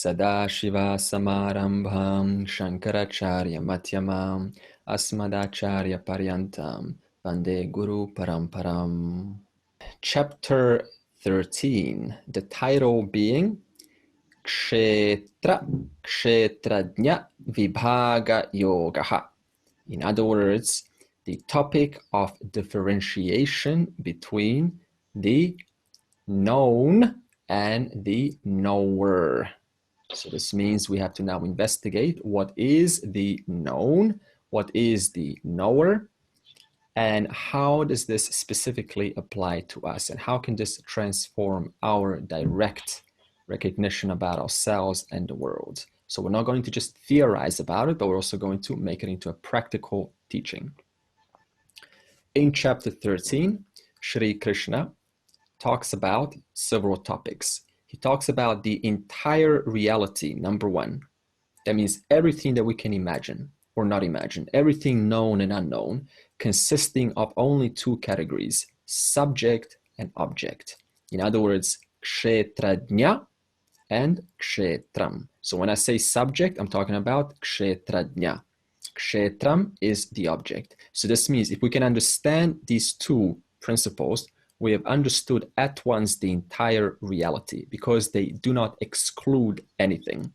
Sadashiva Samarambham Shankaracharya Mathyamam Asmadacharya Paryantam Vande Guru Paramparam. Chapter 13, the title being Kshetra Kshetrajna Vibhaga Yogaha. In other words, the topic of differentiation between the known and the knower. So this means we have to now investigate what is the known, what is the knower, and how does this specifically apply to us, and how can this transform our direct recognition about ourselves and the world. So we're not going to just theorize about it, but we're also going to make it into a practical teaching. In chapter 13, Shri Krishna talks about several topics. He talks about the entire reality, number one. That means everything that we can imagine or not imagine, everything known and unknown, consisting of only two categories, subject and object. In other words, kshetrajna and kshetram. So when I say subject, I'm talking about kshetrajna. Kshetram is the object. So this means if we can understand these two principles, we have understood at once the entire reality because they do not exclude anything.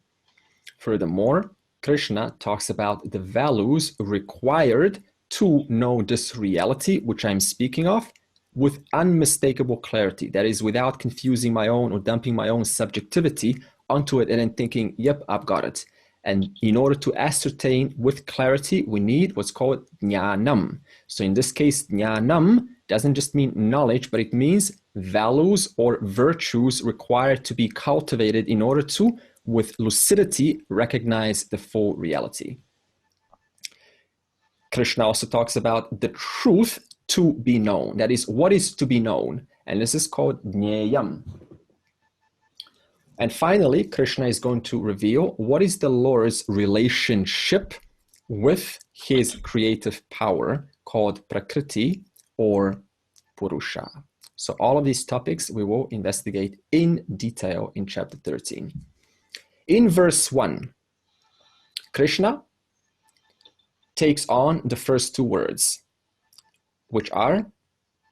Furthermore, Krishna talks about the values required to know this reality, which I'm speaking of, with unmistakable clarity. That is, without confusing my own or dumping my own subjectivity onto it and then thinking, yep, I've got it. And in order to ascertain with clarity, we need what's called jnanam. So in this case, jnanam doesn't just mean knowledge, but it means values or virtues required to be cultivated in order to, with lucidity, recognize the full reality. Krishna also talks about the truth to be known. That is, what is to be known. And this is called jneyam. And finally, Krishna is going to reveal what is the Lord's relationship with his creative power called Prakriti or Purusha. So all of these topics we will investigate in detail in chapter 13. In verse 1, Krishna takes on the first two words, which are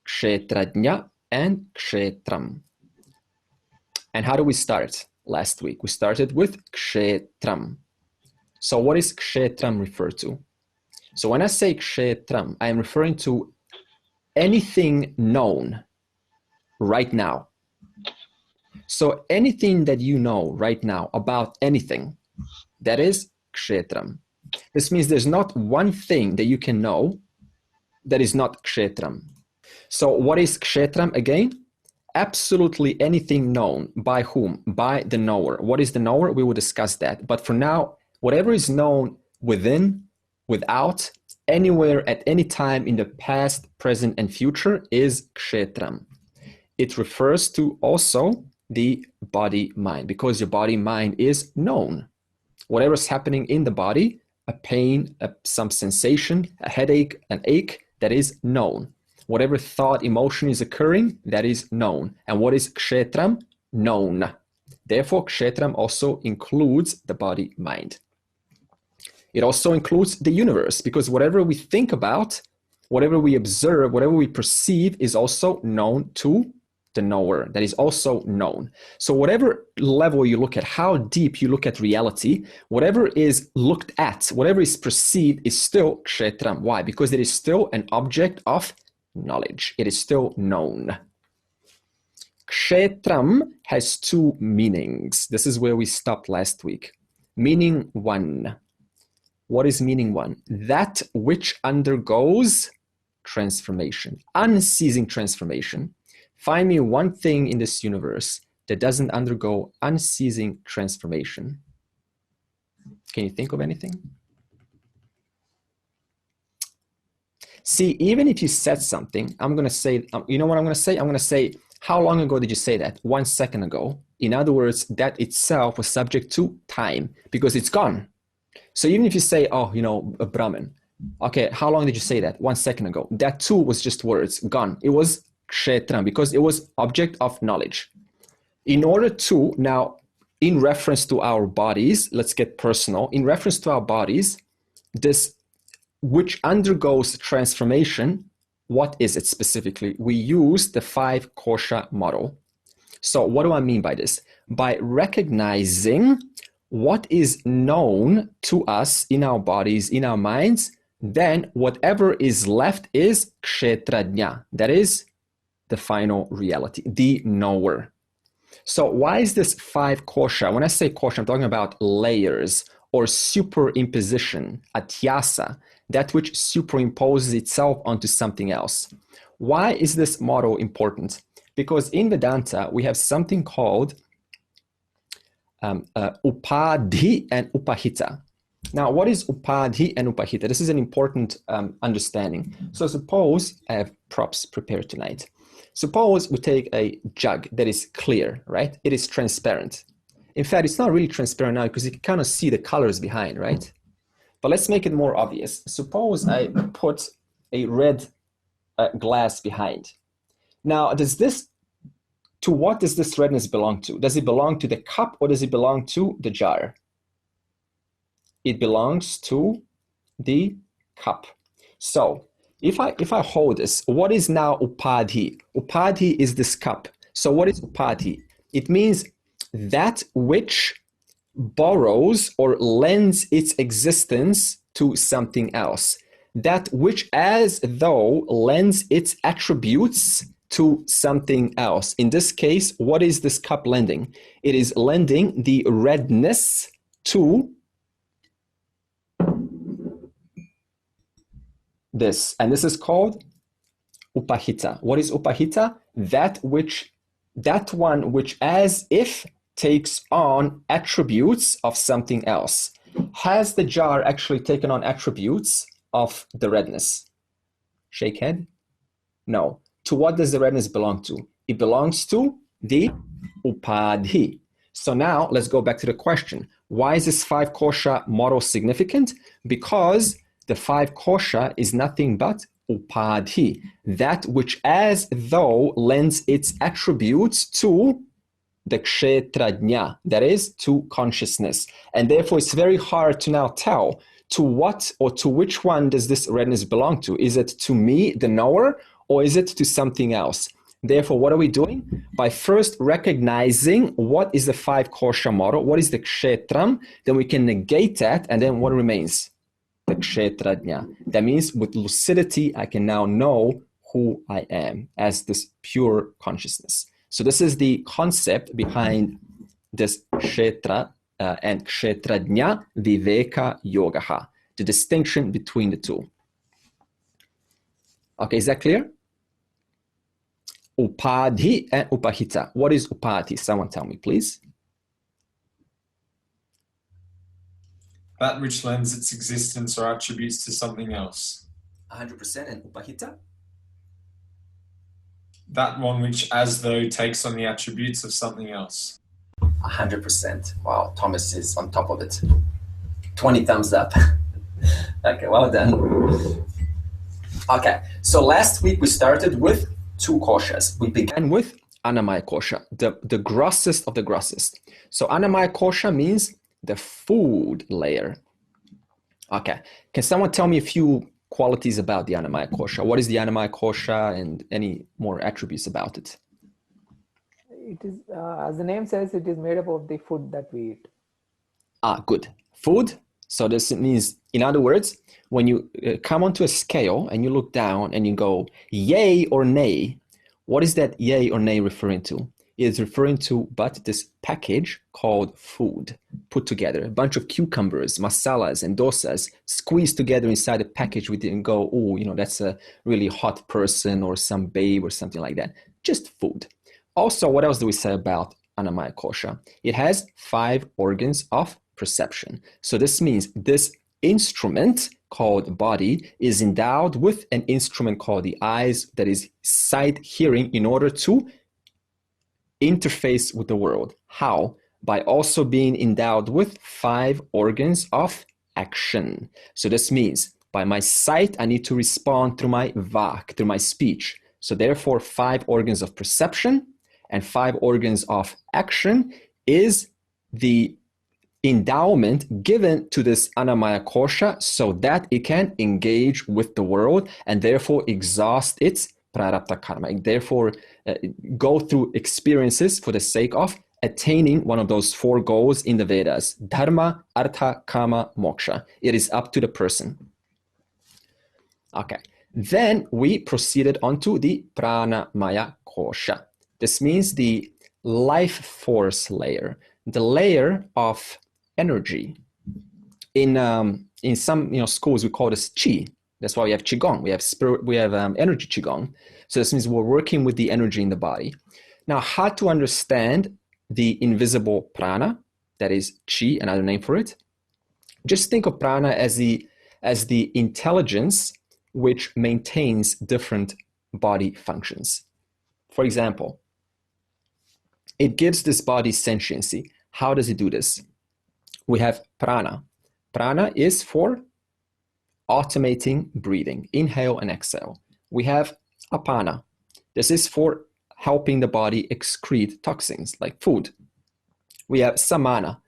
kshetrajna and kshetram. And how do we start? Last week, we started with kshetram. So what is kshetram refer to? So when I say kshetram, I am referring to anything known right now. So anything that you know right now about anything, that is kshetram. This means there's not one thing that you can know that is not kshetram. So what is kshetram again? Absolutely anything known. By whom? By the knower. What is the knower? We will discuss that. But for now, whatever is known within, without, anywhere, at any time in the past, present, and future is kshetram. It refers to also the body-mind, because your body-mind is known. Whatever's happening in the body, a pain, some sensation, a headache, an ache, that is known. Whatever thought, emotion is occurring, that is known. And what is kshetram? Known. Therefore, kshetram also includes the body-mind. It also includes the universe, because whatever we think about, whatever we observe, whatever we perceive is also known to the knower. That is also known. So whatever level you look at, how deep you look at reality, whatever is looked at, whatever is perceived is still kshetram. Why? Because it is still an object of knowledge. It is still known. Kshetram has two meanings. This is where we stopped last week. Meaning one. What is meaning one? That which undergoes transformation, unceasing transformation. Find me one thing in this universe that doesn't undergo unceasing transformation. Can you think of anything? See, even if you said something, I'm going to say, you know what I'm going to say? I'm going to say, how long ago did you say that? 1 second ago. In other words, that itself was subject to time because it's gone. So even if you say, oh, you know, a Brahman, okay, how long did you say that? 1 second ago. That too was just words, gone. It was kshetram because it was object of knowledge. In order to now in reference to our bodies, let's get personal, in reference to our bodies, this which undergoes transformation, what is it specifically? We use the 5 kosha model. So what do I mean by this? By recognizing what is known to us in our bodies, in our minds, then whatever is left is kshetrajna. That is the final reality, the knower. So why is this 5 kosha? When I say kosha, I'm talking about layers or superimposition, atyasa, that which superimposes itself onto something else. Why is this model important? Because in Vedanta, we have something called upadhi and upahita. Now, what is upadhi and upahita? This is an important understanding. So suppose I have props prepared tonight. Suppose we take a jug that is clear, right? It is transparent. In fact, it's not really transparent now because you can kind of see the colors behind, right? But let's make it more obvious. Suppose I put a red glass behind. Now, to what does this redness belong to? Does it belong to the cup or does it belong to the jar? It belongs to the cup. So if I hold this, what is now upadhi? Upadhi is this cup. So what is upadhi? It means that which borrows or lends its existence to something else. That which as though lends its attributes to something else. In this case, what is this cup lending? It is lending the redness to this. And this is called upahita. What is upahita? That one which as if takes on attributes of something else. Has the jar actually taken on attributes of the redness? Shake head? No. To what does the redness belong to? It belongs to the upadhi. So now let's go back to the question. Why is this 5 kosha model significant? Because the 5 kosha is nothing but upadhi, that which as though lends its attributes to the kshetrajna, that is, to consciousness. And therefore, it's very hard to now tell to what or to which one does this redness belong to. Is it to me, the knower, or is it to something else? Therefore, what are we doing? By first recognizing what is the 5 kosha model, what is the kshetram, then we can negate that, and then what remains? The kshetrajna. That means with lucidity, I can now know who I am as this pure consciousness. So this is the concept behind this kshetra and kshetrajna viveka yoga, the distinction between the two. Okay, is that clear? Upadhi and upahita. What is upadhi? Someone tell me, please. That which lends its existence or attributes to something else. 100%. And upahita? That one which as though takes on the attributes of something else. 100%. Wow, Thomas is on top of it. 20 thumbs up. Okay, well done. Okay, so last week we started with 2 koshas. We began with Annamaya kosha, the grossest of the grossest. So Annamaya kosha means the food layer. Okay, can someone tell me a few qualities about the Annamaya kosha? What is the Annamaya kosha and any more attributes about it? It is, as the name says, it is made up of the food that we eat. Ah, good. Food. So this means, in other words, when you come onto a scale and you look down and you go yay or nay, what is that yay or nay referring to? It is referring to but this package called food put together. A bunch of cucumbers, masalas, and dosas squeezed together inside a package. We didn't go, oh, you know, that's a really hot person or some babe or something like that. Just food. Also, what else do we say about Annamaya kosha? It has 5 organs of perception. So this means this instrument called body is endowed with an instrument called the eyes, that is sight, hearing, in order to interface with the world. How? By also being endowed with 5 organs of action. So this means by my sight, I need to respond through my vak, through my speech. So therefore, 5 organs of perception and 5 organs of action is the endowment given to this Annamaya Kosha so that it can engage with the world and therefore exhaust its prarabdha karma, and therefore go through experiences for the sake of attaining one of those four goals in the Vedas: dharma, artha, kama, moksha. It is up to the person. Okay, then we proceeded onto the pranamaya kosha. This means the life force layer, the layer of energy. In some schools we call this chi. That's why we have qigong. We have spirit. We have energy qigong. So this means we're working with the energy in the body. Now, how to understand the invisible prana, that is chi, another name for it? Just think of prana as the intelligence which maintains different body functions. For example, it gives this body sentiency. How does it do this? We have prana. Prana is for automating breathing, inhale and exhale. We have apana. This is for helping the body excrete toxins like food. We have samana.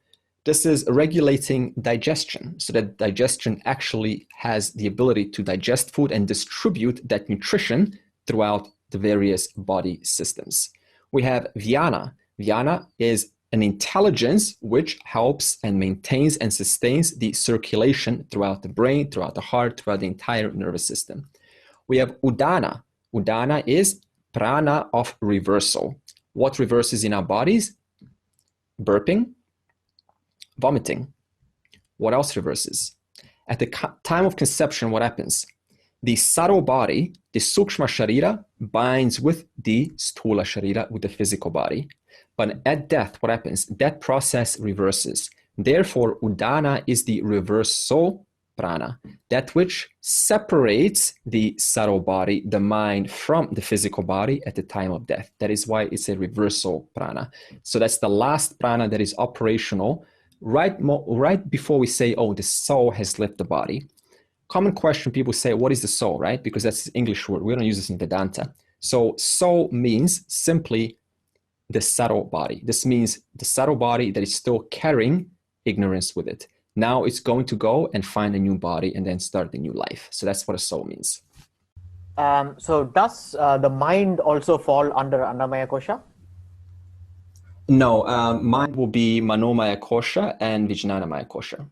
This is regulating digestion, so that digestion actually has the ability to digest food and distribute that nutrition throughout the various body systems. We have vyana. Vyana is an intelligence which helps and maintains and sustains the circulation throughout the brain, throughout the heart, throughout the entire nervous system. We have udana. Udana is prana of reversal. What reverses in our bodies? Burping, vomiting. What else reverses? At the time of conception, what happens? The subtle body, the sukshma sharira, binds with the sthula sharira, with the physical body. But at death, what happens? That process reverses. Therefore, udana is the reversal prana, that which separates the subtle body, the mind, from the physical body at the time of death. That is why it's a reversal prana. So that's the last prana that is operational right before we say, oh, the soul has left the body. Common question, people say, what is the soul, right? Because that's an English word. We don't use this in Vedanta. So soul means simply the subtle body. This means the subtle body that is still carrying ignorance with it. Now it's going to go and find a new body and then start a new life. So that's what a soul means. So does the mind also fall under Andamaya Kosha? No, mind will be Manomaya Kosha and Vijnanamaya Kosha.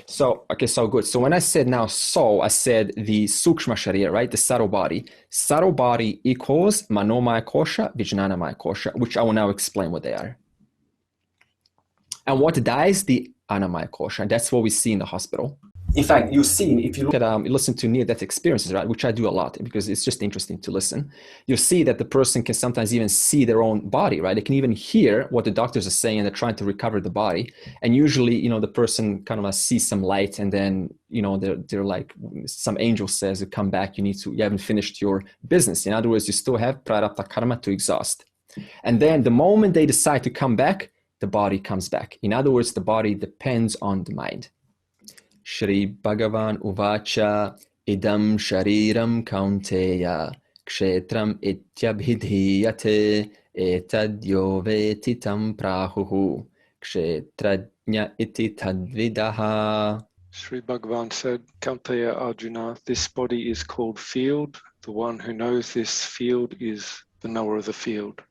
So, okay, so good. So when I said now soul, I said the Sukshma Sharira, right? The subtle body. Subtle body equals Manomaya Kosha, Vijnanamaya Kosha, which I will now explain what they are. And what dies? The Annamaya Kosha. That's what we see in the hospital. In fact, you see, if you look at, listen to near-death experiences, right, which I do a lot because it's just interesting to listen, you'll see that the person can sometimes even see their own body, right? They can even hear what the doctors are saying and they're trying to recover the body. And usually, the person kind of sees some light and then, they're like, some angel says, come back, you haven't finished your business. In other words, you still have prarabdha karma to exhaust. And then the moment they decide to come back, the body comes back. In other words, the body depends on the mind. Shri Bhagavan Uvacha Idam Shariram Kaunteya Kshetram Ityabhidhiyate Etadyo Vetitam Prahuhu Kshetrajna Iti Tadvidaha. Sri Bhagavan said, Kaunteya Arjuna, this body is called field. The one who knows this field is the knower of the field.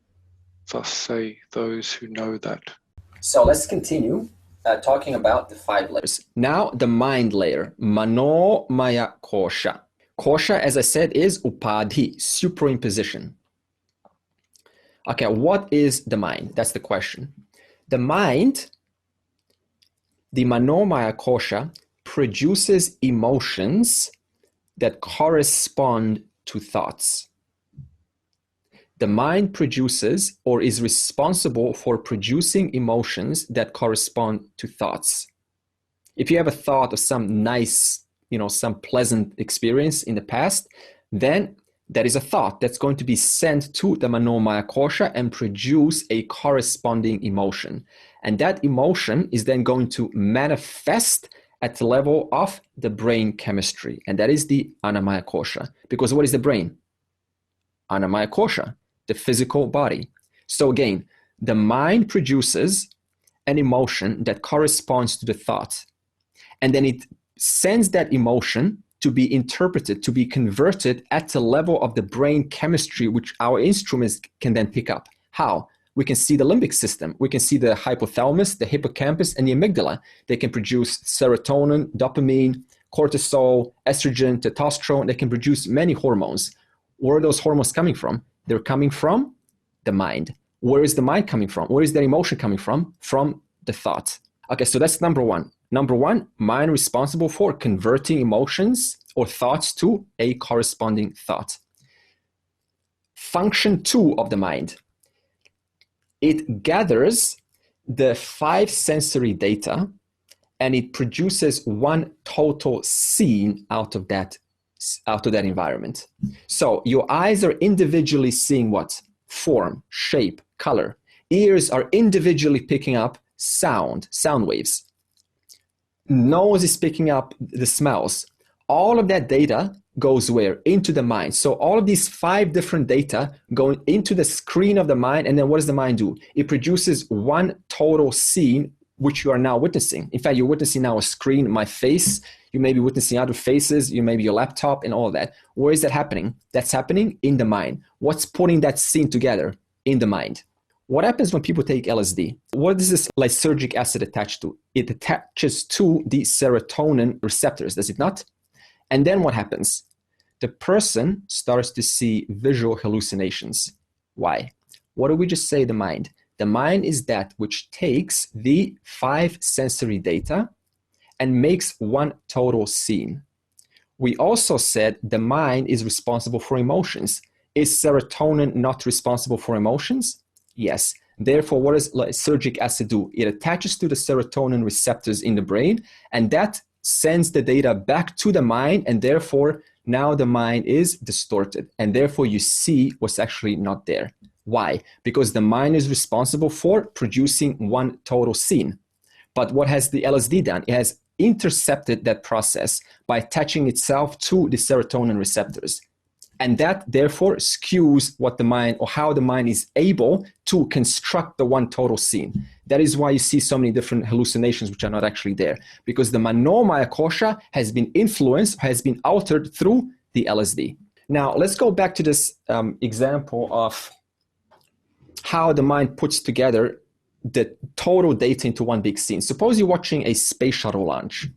Thus say those who know that. So let's continue. Talking about the 5 layers. Now the mind layer, Manomaya Kosha. Kosha, as I said, is upadhi, superimposition. Okay, what is the mind? That's the question. The mind, the Manomaya Kosha, produces emotions that correspond to thoughts. The mind produces or is responsible for producing emotions that correspond to thoughts. If you have a thought of some nice, some pleasant experience in the past, then that is a thought that's going to be sent to the Manomaya Kosha and produce a corresponding emotion. And that emotion is then going to manifest at the level of the brain chemistry. And that is the Annamaya Kosha. Because what is the brain? Annamaya Kosha. The physical body. So again, the mind produces an emotion that corresponds to the thought. And then it sends that emotion to be interpreted, to be converted at the level of the brain chemistry, which our instruments can then pick up. How? We can see the limbic system. We can see the hypothalamus, the hippocampus, and the amygdala. They can produce serotonin, dopamine, cortisol, estrogen, testosterone. They can produce many hormones. Where are those hormones coming from? They're coming from the mind. Where is the mind coming from? Where is that emotion coming from? From the thought. Okay, so that's number one. Number one, mind responsible for converting emotions or thoughts to a corresponding thought. Function two of the mind. It gathers the 5 sensory data and it produces one total scene out of that environment. So your eyes are individually seeing what? Form, shape, color. Ears are individually picking up sound waves. Nose is picking up the smells. All of that data goes where? Into the mind. So all of these 5 different data go into the screen of the mind, and then what does the mind do? It produces one total scene, which you are now witnessing. In fact, you're witnessing now a screen, my face. You may be witnessing other faces. You may be your laptop and all of that. Where is that happening? That's happening in the mind. What's putting that scene together? In the mind. What happens when people take LSD? What is this lysergic acid attached to? It attaches to the serotonin receptors, does it not? And then what happens? The person starts to see visual hallucinations. Why? What do we just say the mind? The mind is that which takes the 5 sensory data and makes one total scene. We also said the mind is responsible for emotions. Is serotonin not responsible for emotions? Yes. Therefore, what does lysergic acid do? It attaches to the serotonin receptors in the brain, and that sends the data back to the mind, and therefore now the mind is distorted, and therefore you see what's actually not there. Why? Because the mind is responsible for producing one total scene. But what has the LSD done? It has intercepted that process by attaching itself to the serotonin receptors. And that therefore skews what the mind, or how the mind is able to construct the one total scene. That is why you see so many different hallucinations which are not actually there, because the Manomaya Kosha has been influenced, has been altered through the LSD. Now let's go back to this example of how the mind puts together the total data into one big scene. Suppose you're watching a space shuttle launch.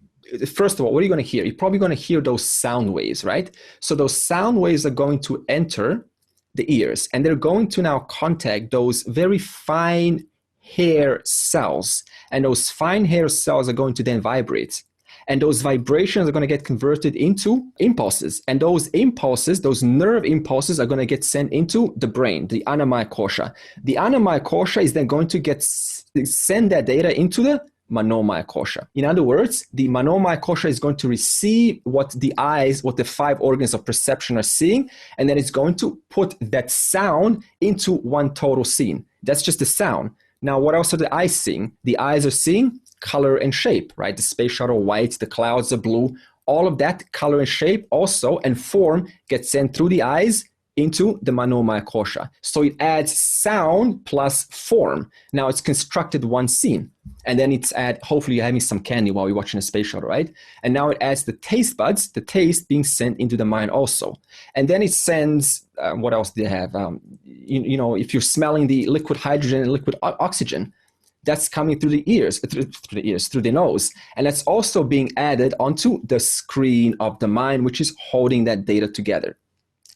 First of all, what are you going to hear? You're probably going to hear those sound waves, right? So those sound waves are going to enter the ears, and they're going to now contact those very fine hair cells. And those fine hair cells are going to then vibrate. And those vibrations are going to get converted into impulses. And those impulses, those nerve impulses, are going to get sent into the brain, the Andamaya Kosha. The Andamaya Kosha is then going to send that data into the Manomaya Kosha. In other words, the Manomaya Kosha is going to receive what the eyes, what the 5 organs of perception are seeing, and then it's going to put that sound into one total scene. That's just the sound. Now, what else are the eyes seeing? The eyes are seeing color and shape, right? The space shuttle white, the clouds are blue. All of that color and shape also and form gets sent through the eyes into the Manomaya Kosha. So it adds sound plus form. Now it's constructed one scene. And then it's hopefully you're having some candy while you're watching a space shuttle, right? And now it adds the taste buds, the taste being sent into the mind also. And then it sends, what else do they have? If you're smelling the liquid hydrogen and liquid oxygen, that's coming through the ears, through the nose. And that's also being added onto the screen of the mind, which is holding that data together.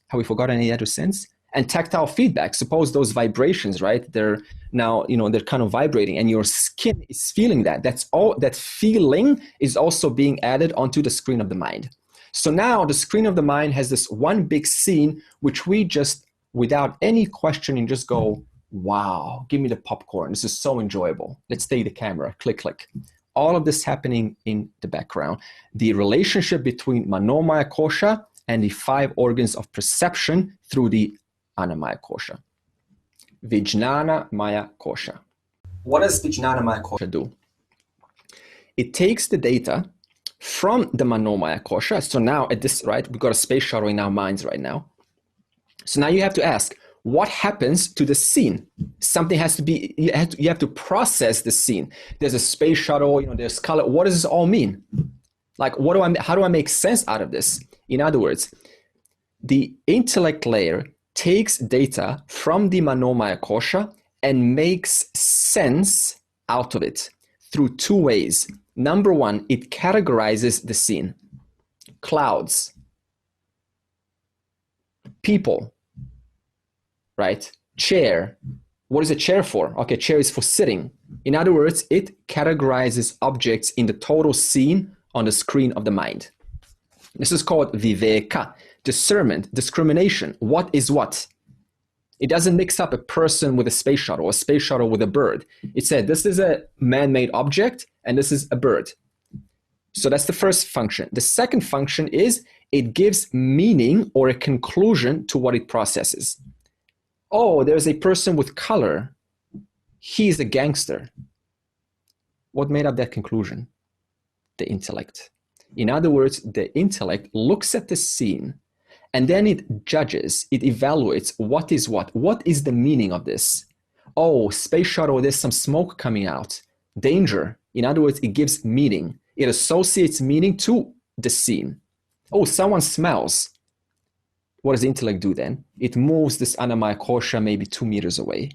Have we forgotten any other sense? And tactile feedback. Suppose those vibrations, right? They're now, they're kind of vibrating and your skin is feeling that. That's all, that feeling is also being added onto the screen of the mind. So now the screen of the mind has this one big scene, which we just, without any questioning, just go, wow, give me the popcorn. This is so enjoyable. Let's take the camera, click, click. All of this happening in the background. The relationship between Manomaya Kosha and the 5 organs of perception through the Andamaya Kosha. Vijnana Maya Kosha. What does Vijnana Maya Kosha do? It takes the data from the Manomaya Kosha. So now at this, right, we've got a space shuttle in our minds right now. So now you have to ask, what happens to the scene? Something has to be, you have to process the scene. There's a space shuttle, there's color. What does this all mean? Like, how do I make sense out of this? In other words, the intellect layer takes data from the Manomaya Kosha and makes sense out of it through two ways. Number one, it categorizes the scene. Clouds, people, right? Chair. What is a chair for? Okay, chair is for sitting. In other words, it categorizes objects in the total scene on the screen of the mind. This is called viveka, discernment, discrimination. What is what? It doesn't mix up a person with a space shuttle or a space shuttle with a bird. It said this is a man-made object and this is a bird. So that's the first function. The second function is it gives meaning or a conclusion to what it processes. Oh, there's a person with color. He's a gangster. What made up that conclusion? The intellect. In other words, the intellect looks at the scene and then it judges, it evaluates what is what. What is the meaning of this? Oh, space shuttle, there's some smoke coming out. Danger. In other words, it gives meaning. It associates meaning to the scene. Oh, someone smells. What does the intellect do then? It moves this Andamaya Kosha maybe 2 meters away.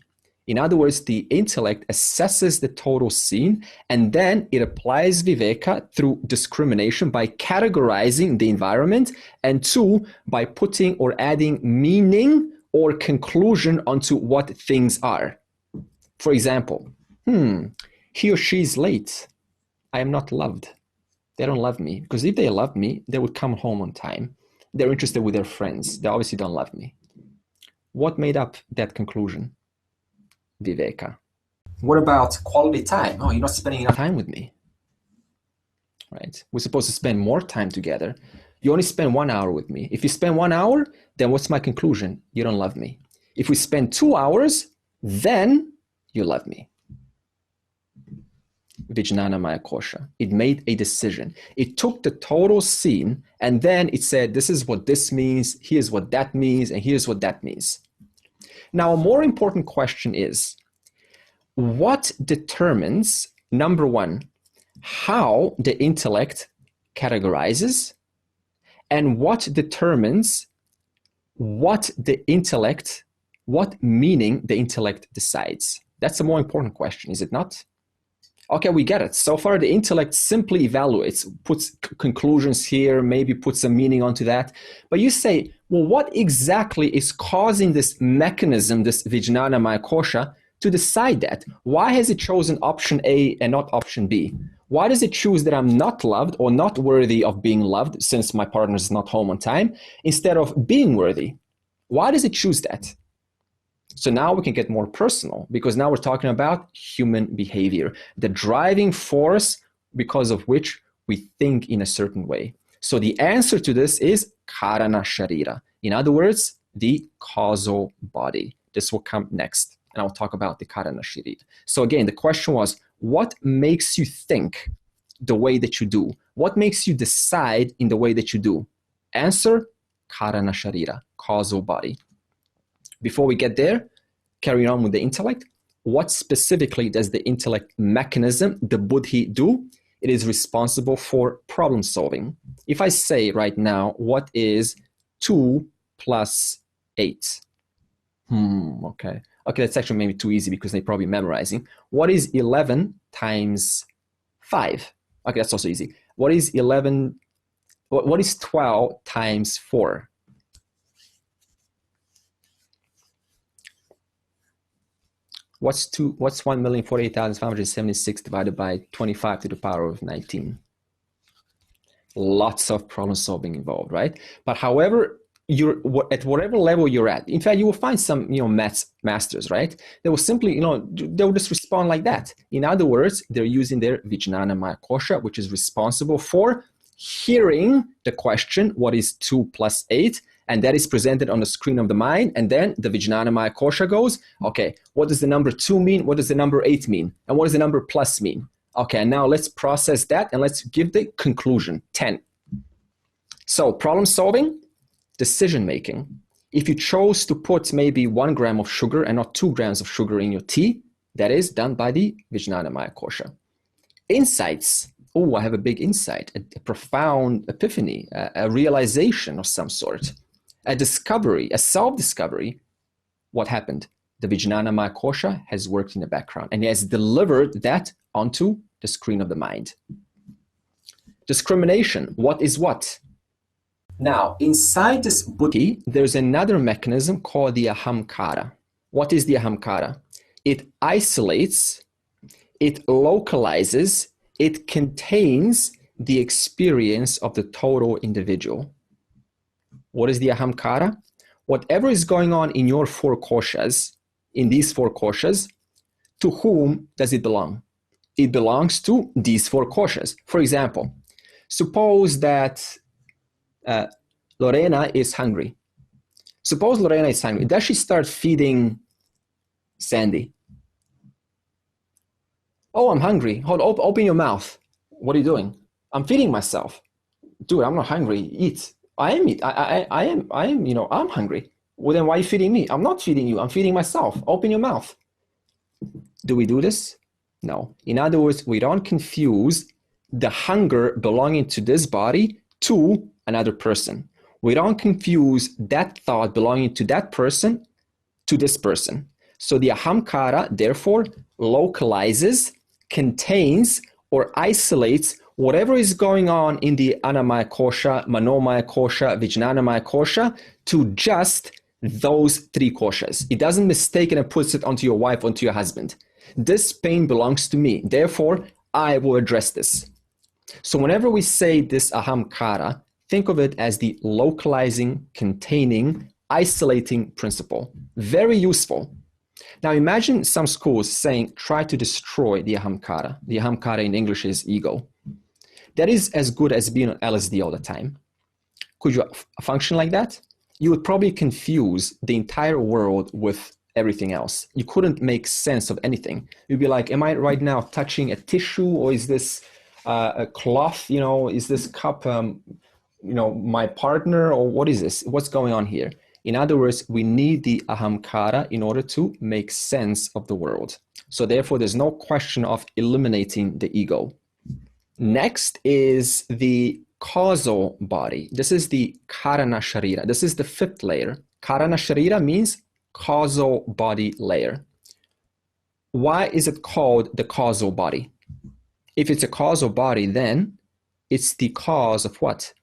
In other words, the intellect assesses the total scene and then it applies viveka through discrimination by categorizing the environment, and two, by putting or adding meaning or conclusion onto what things are. For example, he or she is late. I am not loved. They don't love me, because if they loved me, they would come home on time. They're interested with their friends. They obviously don't love me. What made up that conclusion? Viveka. What about quality time? Oh, you're not spending enough time with me. Right? We're supposed to spend more time together. You only spend 1 hour with me. If you spend 1 hour, then what's my conclusion? You don't love me. If we spend 2 hours, then you love me. Vijnanamaya Kosha. It made a decision. It took the total scene and then it said, this is what this means, here's what that means, and here's what that means. Now, a more important question is, what determines, number one, how the intellect categorizes, and what determines what meaning the intellect decides? That's a more important question, is it not? Okay, we get it. So far, the intellect simply evaluates, puts conclusions here, maybe puts some meaning onto that. But you say, well, what exactly is causing this mechanism, this Vijnanamaya Kosha, to decide that? Why has it chosen option A and not option B? Why does it choose that I'm not loved or not worthy of being loved since my partner is not home on time, instead of being worthy? Why does it choose that? So now we can get more personal, because now we're talking about human behavior, the driving force because of which we think in a certain way. So the answer to this is Karna Sharita. In other words, the causal body. This will come next, and I'll talk about the Karna Sharita. So again, the question was, what makes you think the way that you do? What makes you decide in the way that you do? Answer, Karna Sharita, causal body. Before we get there, carry on with the intellect. What specifically does the intellect mechanism, the buddhi, do? It is responsible for problem solving. If I say right now, what is 2 plus 8? Okay, that's actually maybe too easy because they're probably memorizing. What is 11 times 5? Okay, that's also easy. What is 11? What is 12 times 4? What's 1,048,576 divided by 25 to the power of 19? Lots of problem solving involved, right? But however, you're at whatever level you're at. In fact, you will find some, maths masters, right? They will simply, they'll just respond like that. In other words, they're using their Vijnanamaya Kosha, which is responsible for hearing the question, what is 2 plus 8? And that is presented on the screen of the mind. And then the Vijnanamaya Kosha goes, okay, what does the number 2 mean? What does the number 8 mean? And what does the number plus mean? Okay, and now let's process that and let's give the conclusion, 10. So problem solving, decision making. If you chose to put maybe 1 gram of sugar and not 2 grams of sugar in your tea, that is done by the Vijnanamaya Kosha. Insights. Oh, I have a big insight, a profound epiphany, a realization of some sort, a discovery, a self-discovery. What happened? The Vijnanamaya Kosha has worked in the background and has delivered that onto the screen of the mind. Discrimination. What is what? Now, inside this buddhi, there's another mechanism called the Ahamkara. What is the Ahamkara? It isolates, it localizes, it contains the experience of the total individual. What is the Ahamkara? Whatever is going on in your 4 koshas, in these 4 koshas, to whom does it belong? It belongs to these 4 koshas. For example, suppose that Lorena is hungry. Suppose Lorena is hungry. Does she start feeding Sandy? Oh, I'm hungry. Open your mouth. What are you doing? I'm feeding myself. Dude, I'm not hungry. Eat. I am, I'm hungry. Well, then why are you feeding me? I'm not feeding you. I'm feeding myself. Open your mouth. Do we do this? No. In other words, we don't confuse the hunger belonging to this body to another person. We don't confuse that thought belonging to that person to this person. So the Ahamkara, therefore, localizes, contains, or isolates whatever is going on in the Annamaya Kosha, Manomaya Kosha, Vijnanamaya Kosha to just those 3 koshas. It doesn't mistake it and puts it onto your wife, onto your husband. This pain belongs to me. Therefore, I will address this. So whenever we say this Ahamkara, think of it as the localizing, containing, isolating principle. Very useful. Now imagine some schools saying, try to destroy the Ahamkara. The Ahamkara in English is ego. That is as good as being on LSD all the time. Could you function like that? You would probably confuse the entire world with everything else. You couldn't make sense of anything. You'd be like, am I right now touching a tissue, or is this a cloth? Is this cup, my partner, or what is this? What's going on here? In other words, we need the Ahamkara in order to make sense of the world. So therefore, there's no question of eliminating the ego. Next is the causal body. This is the Karna Sharita. This is the 5th layer. Karna Sharita means causal body layer. Why is it called the causal body? If it's a causal body, then it's the cause of what?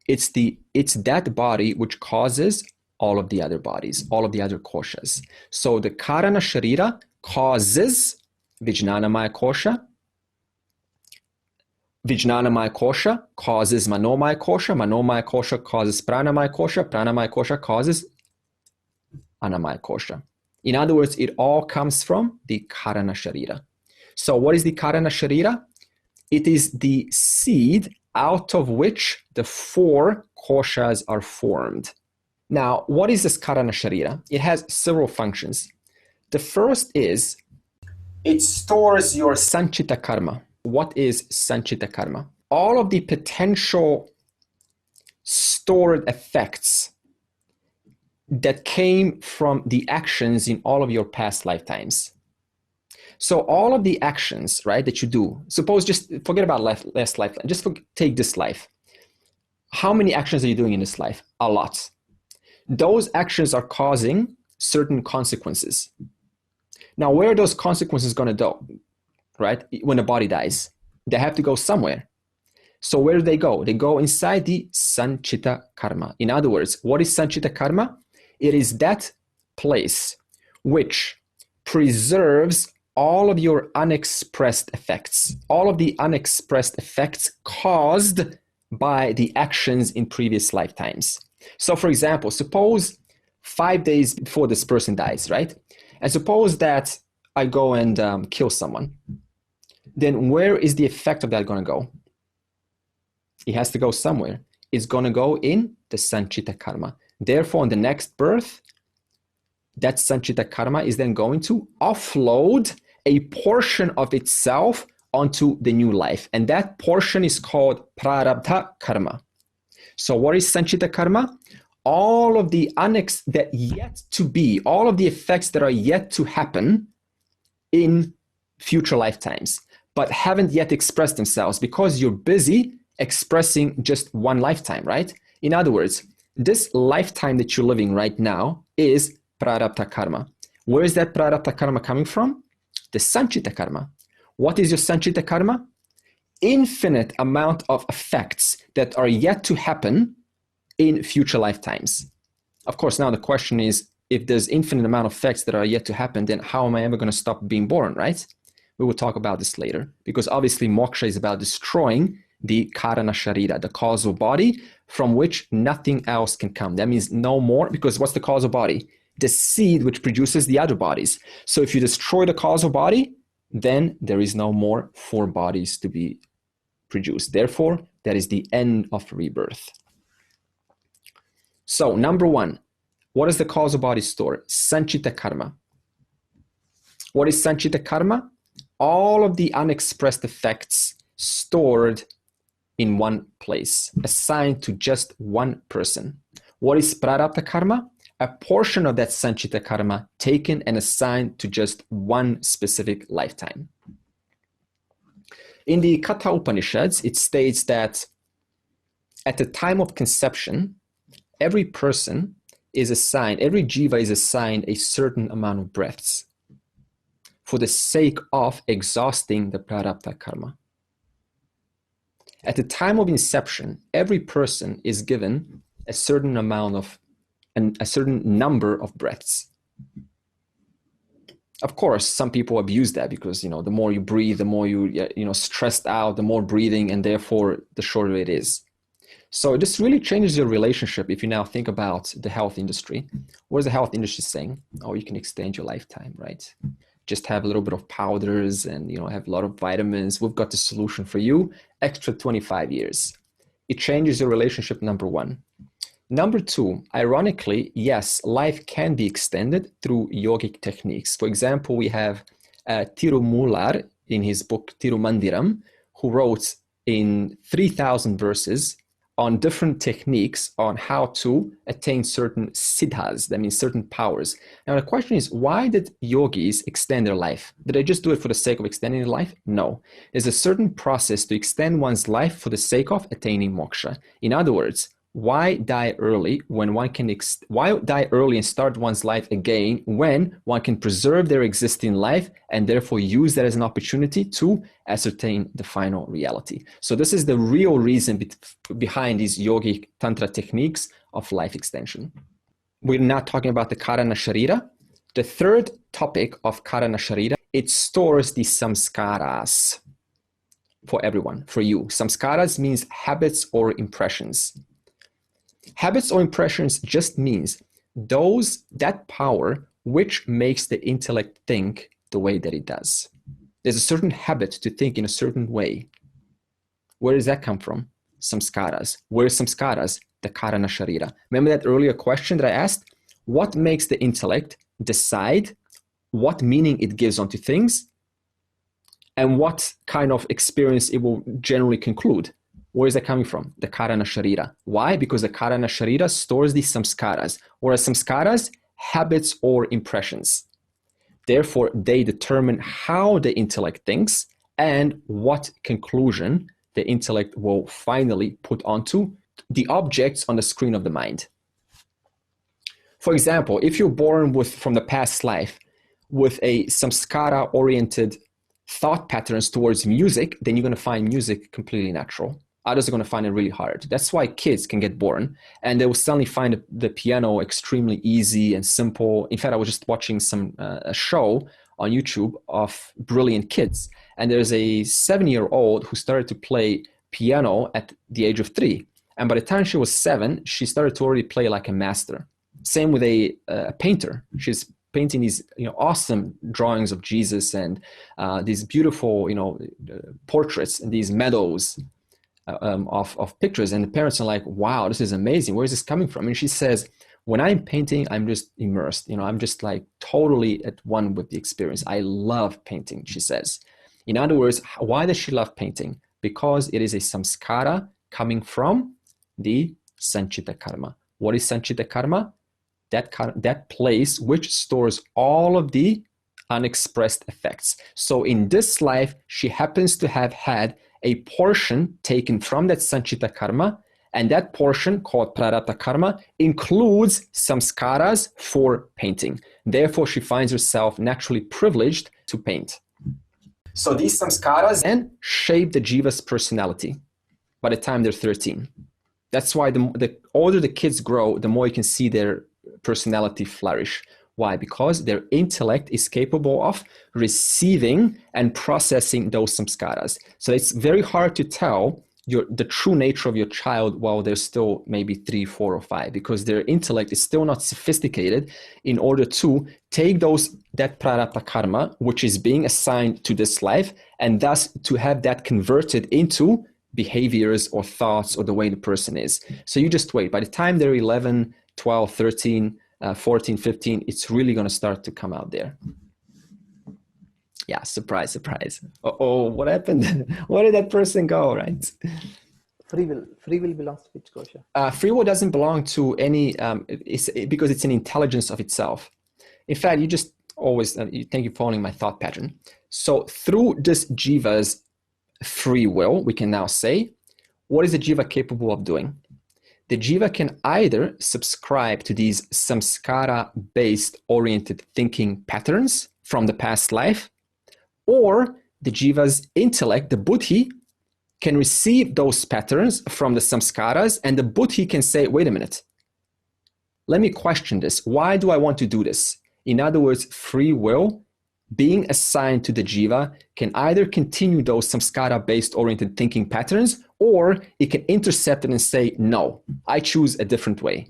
It's that body which causes all of the other bodies, all of the other koshas. So the Karna Sharita causes Vijnanamaya Kosha. Vijnanamaya Kosha causes Manomaya Kosha. Manomaya Kosha causes Pranamaya Kosha. Pranamaya Kosha causes Annamaya Kosha. In other words, it all comes from the Karna Sharita. So what is the Karna Sharita? It is the seed out of which the 4 koshas are formed. Now, what is this Karna Sharita? It has several functions. The first is it stores your Sanchita Karma. What is Sanchita Karma? All of the potential stored effects that came from the actions in all of your past lifetimes. So all of the actions, right, that you do, suppose just forget about last life, just take this life. How many actions are you doing in this life? A lot. Those actions are causing certain consequences. Now, where are those consequences going to go, right? When the body dies, they have to go somewhere. So where do they go? They go inside the Sanchita Karma. In other words, what is Sanchita Karma? It is that place which preserves all of your unexpressed effects, all of the unexpressed effects caused by the actions in previous lifetimes. So for example, suppose 5 days before this person dies, right? And suppose that I go and kill someone. Then where is the effect of that going to go? It has to go somewhere. It's going to go in the Sanchita Karma. Therefore, in the next birth, that Sanchita Karma is then going to offload a portion of itself onto the new life. And that portion is called Prarabdha Karma. So what is Sanchita Karma? all of the that yet to be, all of the effects that are yet to happen in future lifetimes, but haven't yet expressed themselves because you're busy expressing just one lifetime, right? In other words, this lifetime that you're living right now is prarabdha karma. Where is that prarabdha karma coming from? The Sanchita Karma. What is your Sanchita Karma? Infinite amount of effects that are yet to happen in future lifetimes. Of course, now the question is, if there's infinite amount of effects that are yet to happen, then how am I ever going to stop being born, right? We will talk about this later, because obviously moksha is about destroying the Karna Sharita, the causal body from which nothing else can come. That means no more, because what's the causal body? The seed which produces the other bodies. So if you destroy the causal body, then there is no more 4 bodies to be produced. Therefore, that is the end of rebirth. So number 1, what does the causal body store? Sanchita Karma. What is Sanchita Karma? All of the unexpressed effects stored in one place, assigned to just one person. What is prarabdha karma? A portion of that Sanchita Karma taken and assigned to just one specific lifetime. In the Katha Upanishads, it states that at the time of conception, every person is assigned, every jiva is assigned a certain amount of breaths for the sake of exhausting the prarabdha karma. At the time of inception, every person is given a certain amount of, a certain number of breaths. Of course, some people abuse that because, the more you breathe, the more you stressed out, the more breathing, and therefore the shorter it is. So this really changes your relationship if you now think about the health industry. What is the health industry saying? Oh, you can extend your lifetime, right? Just have a little bit of powders and, have a lot of vitamins. We've got the solution for you. Extra 25 years. It changes your relationship, number 1. Number 2, ironically, yes, life can be extended through yogic techniques. For example, we have Tirumular in his book Tirumandiram, who wrote in 3,000 verses on different techniques on how to attain certain siddhas, that means certain powers. Now the question is, why did yogis extend their life? Did they just do it for the sake of extending their life? No. There's a certain process to extend one's life for the sake of attaining moksha. In other words, why die early when one can why die early and start one's life again when one can preserve their existing life and therefore use that as an opportunity to ascertain the final reality? So this is the real reason behind these yogic tantra techniques of life extension. We're not talking about the Karna Sharita. The third topic of Karna Sharita, it stores the samskaras for everyone, for you. Samskaras means habits or impressions. Habits or impressions just means that power which makes the intellect think the way that it does. There's a certain habit to think in a certain way. Where does that come from? Samskaras. Where is samskaras? The Karna Sharita. Remember that earlier question that I asked? What makes the intellect decide what meaning it gives onto things and what kind of experience it will generally conclude? Where is that coming from? The Karna Sharita. Why? Because the Karna Sharita stores the samskaras, whereas samskaras, habits or impressions. Therefore, they determine how the intellect thinks and what conclusion the intellect will finally put onto the objects on the screen of the mind. For example, if you're born from the past life with a samskara-oriented thought patterns towards music, then you're going to find music completely natural. Others are going to find it really hard. That's why kids can get born and they will suddenly find the piano extremely easy and simple. In fact, I was just watching a show on YouTube of brilliant kids. And there's a 7-year-old who started to play piano at the age of 3. And by the time she was 7, she started to already play like a master. Same with a painter. She's painting these awesome drawings of Jesus and these beautiful portraits and these meadows of pictures, and the parents are like, wow, this is amazing. Where is this coming from? And she says, when I'm painting, I'm just immersed. I'm just like totally at one with the experience. I love painting, she says. In other words, why does she love painting? Because it is a samskara coming from the Sanchita Karma. What is Sanchita Karma? That place which stores all of the unexpressed effects. So in this life, she happens to have had a portion taken from that Sanchita Karma, and that portion, called Prarabdha Karma, includes samskaras for painting. Therefore, she finds herself naturally privileged to paint. So these samskaras then shape the jiva's personality by the time they're 13. That's why the older the kids grow, the more you can see their personality flourish. Why? Because their intellect is capable of receiving and processing those samskaras. So it's very hard to tell the true nature of your child while they're still maybe 3, 4, or 5, because their intellect is still not sophisticated in order to take that prarabdha karma, which is being assigned to this life, and thus to have that converted into behaviors or thoughts or the way the person is. So you just wait. By the time they're 11, 12, 13, 14, 15, it's really going to start to come out there. Yeah, surprise, surprise. Oh, what happened? Where did that person go, right? Free will belongs to which kosha? Free will doesn't belong to any, because it's an intelligence of itself. In fact, you just always, thank you for following my thought pattern. So through this jiva's free will, we can now say, what is the jiva capable of doing? The jiva can either subscribe to these samskara-based oriented thinking patterns from the past life, or the jiva's intellect, the buddhi, can receive those patterns from the samskaras, and the buddhi can say, wait a minute, let me question this. Why do I want to do this? In other words, free will being assigned to the jiva can either continue those samskara-based oriented thinking patterns, or it can intercept it and say, no, I choose a different way.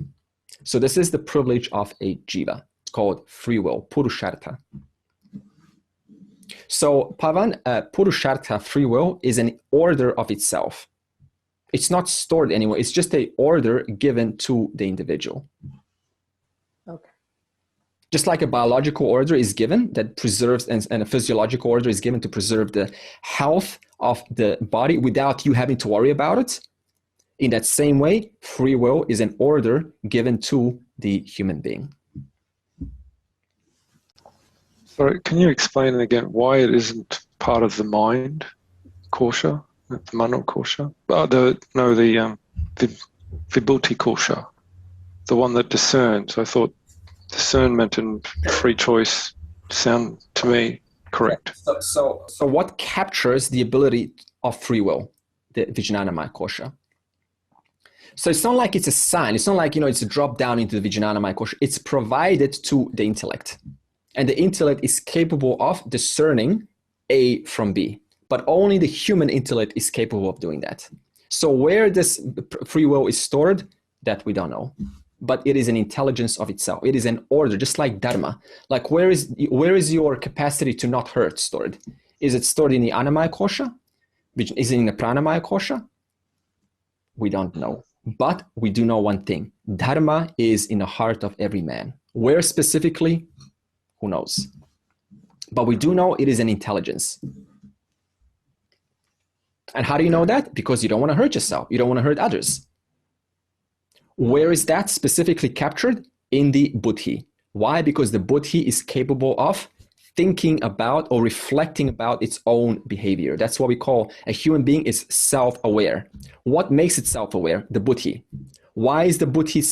So this is the privilege of a jiva. It's called free will, purushartha. So Pavan, purushartha, free will, is an order of itself. It's not stored anywhere. It's just an order given to the individual. Okay. Just like a biological order is given that preserves, and a physiological order is given to preserve the health of the body without you having to worry about it. In that same way, free will is an order given to the human being. Sorry, can you explain again why it isn't part of the mind kosha, the Mano kosha? The Vibhuti kosha, the one that discerns. I thought discernment and free choice sound to me correct. So what captures the ability of free will? The Vijnanamaya kosha. So it's not like it's a sign. It's not like, it's a drop down into the Vijnanamaya kosha. It's provided to the intellect. And the intellect is capable of discerning A from B. But only the human intellect is capable of doing that. So where this free will is stored, that we don't know. But it is an intelligence of itself. It is an order, just like dharma. Like where is your capacity to not hurt stored? Is it stored in the Annamaya kosha? Is it in the Pranamaya kosha? We don't know. But we do know one thing. Dharma is in the heart of every man. Where specifically? Who knows? But we do know it is an intelligence. And how do you know that? Because you don't want to hurt yourself. You don't want to hurt others. Where is that specifically captured? In the buddhi. Why? Because the buddhi is capable of thinking about or reflecting about its own behavior. That's what we call a human being is self-aware. What makes it self-aware? The buddhi. Why is the buddhi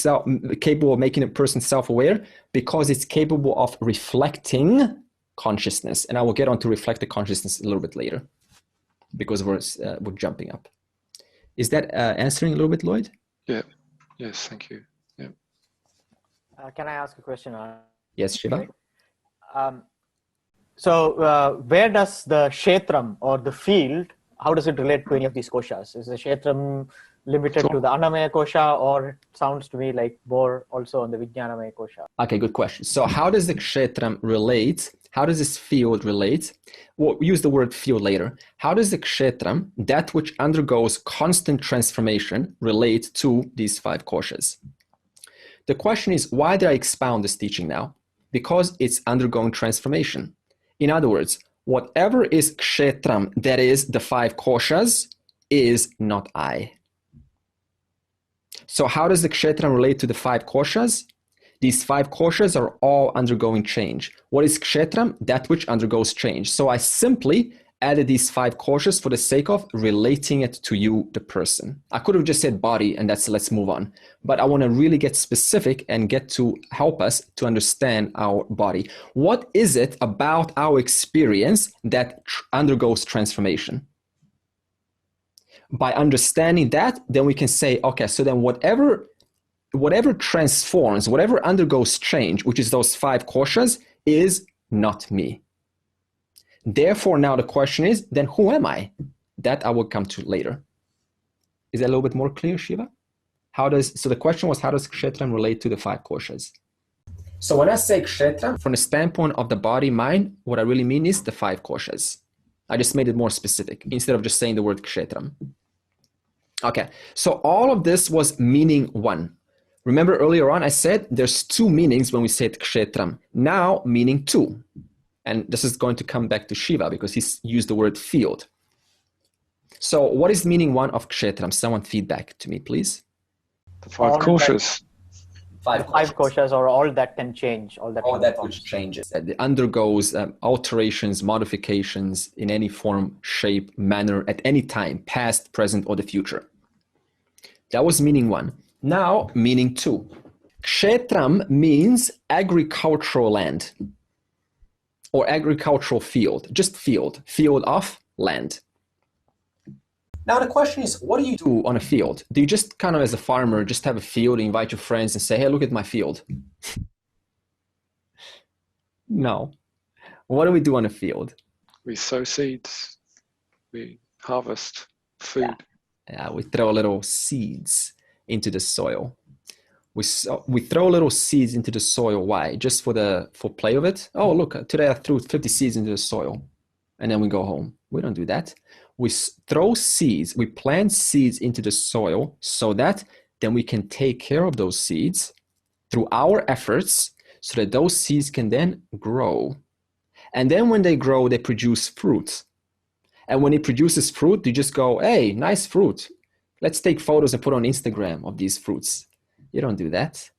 capable of making a person self-aware? Because it's capable of reflecting consciousness. And I will get on to reflected consciousness a little bit later because we're jumping up. Is that answering a little bit, Lloyd? Yeah. Yes, thank you. Yeah. Can I ask a question? Yes, Shiva. So where does the kshetram or the field, how does it relate to any of these koshas? Is the kshetram limited to the Annamaya kosha, or it sounds to me like more also on the Vijnanamaya kosha? Okay, good question. So how does the kshetram relate? How does this field relate? We'll use the word field later. How does the kshetram, that which undergoes constant transformation, relate to these 5 koshas? The question is, why did I expound this teaching now? Because it's undergoing transformation. In other words, whatever is kshetram, that is the 5 koshas, is not I. So how does the kshetra relate to the 5 koshas? These 5 koshas are all undergoing change. What is kshetra? That which undergoes change. So I simply added these 5 koshas for the sake of relating it to you, the person. I could have just said body and that's let's move on. But I want to really get specific and get to help us to understand our body. What is it about our experience that undergoes transformation? By understanding that, then we can say, okay, so then whatever transforms, whatever undergoes change, which is those 5 koshas, is not me. Therefore, now the question is, then who am I? That I will come to later. Is that a little bit more clear, Shiva? So the question was, how does kshetra relate to the 5 koshas? So when I say kshetra, from the standpoint of the body, mind, what I really mean is the 5 koshas. I just made it more specific instead of just saying the word kshetra. Okay, so all of this was meaning 1. Remember earlier on I said there's 2 meanings when we say kshetram. Now meaning 2. And this is going to come back to Shiva because he's used the word field. So what is meaning 1 of kshetram? Someone feedback to me, please. The 5 koshas. 5 koshas, or all that can change. All that which changes. It undergoes alterations, modifications in any form, shape, manner, at any time, past, present, or the future. That was meaning 1. Now, meaning 2. Kshetram means agricultural land or agricultural field, just field of land. Now the question is, what do you do on a field? Do you just kind of, as a farmer, just have a field, invite your friends and say, hey, look at my field? No. What do we do on a field? We sow seeds. We harvest food. Yeah, we throw little seeds into the soil. We throw little seeds into the soil. Why? Just for play of it? Oh, look, today I threw 50 seeds into the soil. And then we go home. We don't do that. We throw seeds, we plant seeds into the soil so that then we can take care of those seeds through our efforts so that those seeds can then grow. And then when they grow, they produce fruit. And when it produces fruit, you just go, hey, nice fruit. Let's take photos and put on Instagram of these fruits. You don't do that.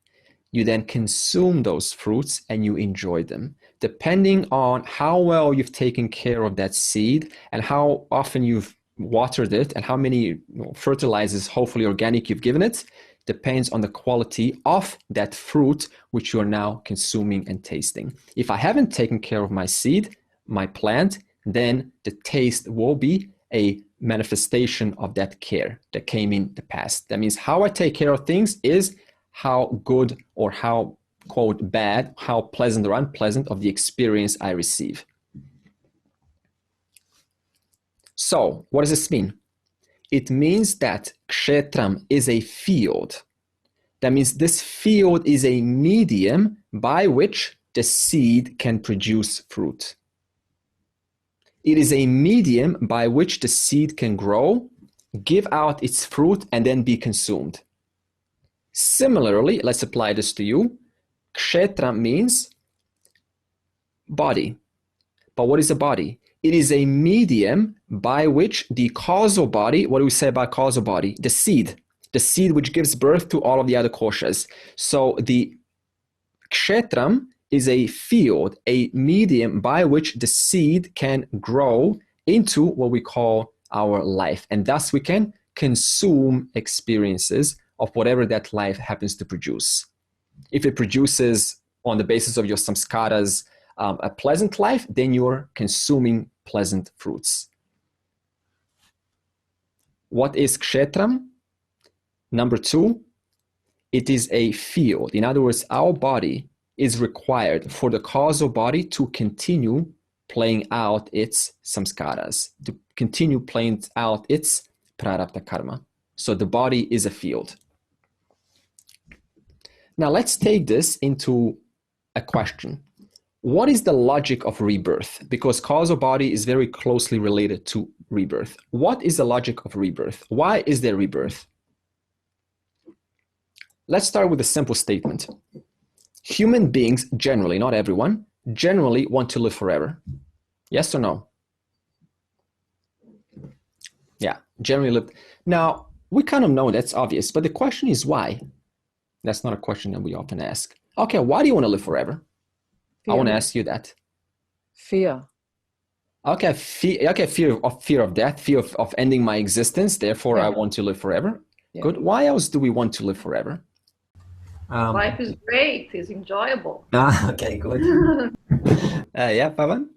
You then consume those fruits and you enjoy them. Depending on how well you've taken care of that seed and how often you've watered it and how many fertilizers, hopefully organic, you've given it, depends on the quality of that fruit which you are now consuming and tasting. If I haven't taken care of my seed, my plant, then the taste will be a manifestation of that care that came in the past. That means how I take care of things is how good or how, quote, bad, how pleasant or unpleasant of the experience I receive. So what does this mean? It means that kshetram is a field. That means this field is a medium by which the seed can produce fruit. It is a medium by which the seed can grow, give out its fruit, and then be consumed. Similarly, let's apply this to you. Kshetra means body. But what is a body? It is a medium by which the causal body, what do we say about causal body? The seed which gives birth to all of the other koshas. So the kshetram is a field, a medium by which the seed can grow into what we call our life. And thus we can consume experiences of whatever that life happens to produce. If it produces on the basis of your samskaras a pleasant life, then you're consuming pleasant fruits. What is kshetram? Number 2, it is a field. In other words, our body is required for the causal body to continue playing out its samskaras, to continue playing out its prarabdha karma. So the body is a field. Now let's take this into a question. What is the logic of rebirth? Because causal body is very closely related to rebirth. What is the logic of rebirth? Why is there rebirth? Let's start with a simple statement. Human beings generally, not everyone, generally want to live forever. Yes or no? Yeah, generally live. Now, We kind of know that's obvious, but the question is why? That's not a question that we often ask. Okay, why do you want to live forever? I want to ask you that. Fear. Okay, fear of death, fear of ending my existence. Therefore, I want to live forever. Yeah. Good. Why else do we want to live forever? Life is great. It's enjoyable. Okay, good. Yeah, Pavan?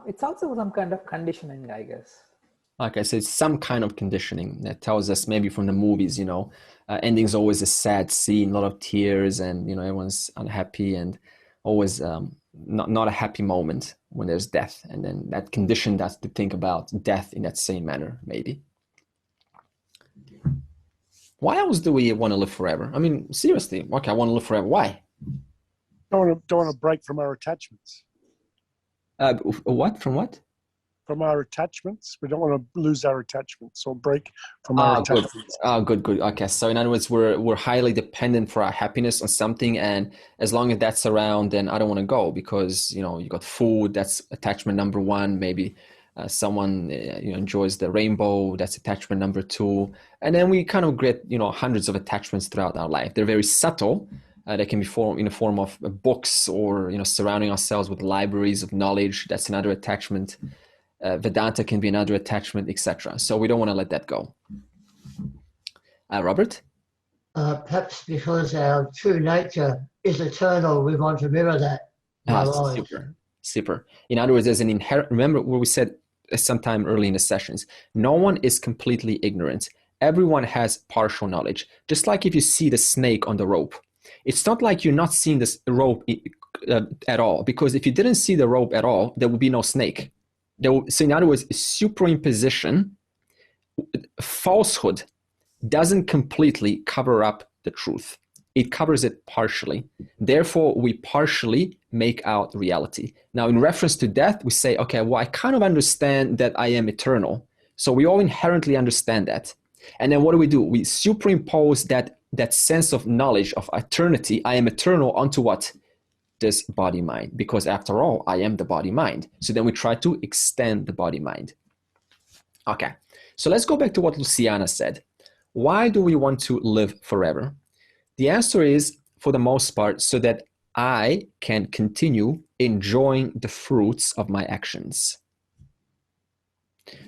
It's also some kind of conditioning, I guess. Okay, so it's some kind of conditioning that tells us, maybe from the movies, ending's always a sad scene, a lot of tears, and everyone's unhappy, and always not a happy moment when there's death, and then that conditioned us to think about death in that same manner, maybe. Why else do we want to live forever? I mean, seriously, okay, I want to live forever. Why? Don't want to break from our attachments. What? From what? From our attachments. We don't want to lose our attachments or break from our attachments. Good. Okay, so in other words, we're highly dependent for our happiness on something, and as long as that's around, then I don't want to go, because you got food, that's attachment number one. Maybe someone enjoys the rainbow, that's attachment number two, and then we kind of get hundreds of attachments throughout our life. They're very subtle. They can be in the form of books, or surrounding ourselves with libraries of knowledge. That's another attachment. Vedanta can be another attachment, etc. So we don't want to let that go. Robert? Perhaps because our true nature is eternal, we want to mirror that in our lives. Super. In other words, there's an inherent, remember what we said sometime early in the sessions, no one is completely ignorant. Everyone has partial knowledge. Just like if you see the snake on the rope, it's not like you're not seeing this rope at all, because if you didn't see the rope at all, there would be no snake. So in other words, superimposition, falsehood, doesn't completely cover up the truth. It covers it partially. Therefore, we partially make out reality. Now, in reference to death, we say, okay, well, I kind of understand that I am eternal. So we all inherently understand that. And then what do? We superimpose that sense of knowledge of eternity, I am eternal, onto what? This body-mind, because after all, I am the body-mind. So then we try to extend the body-mind. Okay, so let's go back to what Luciana said. Why do we want to live forever? The answer is, for the most part, so that I can continue enjoying the fruits of my actions.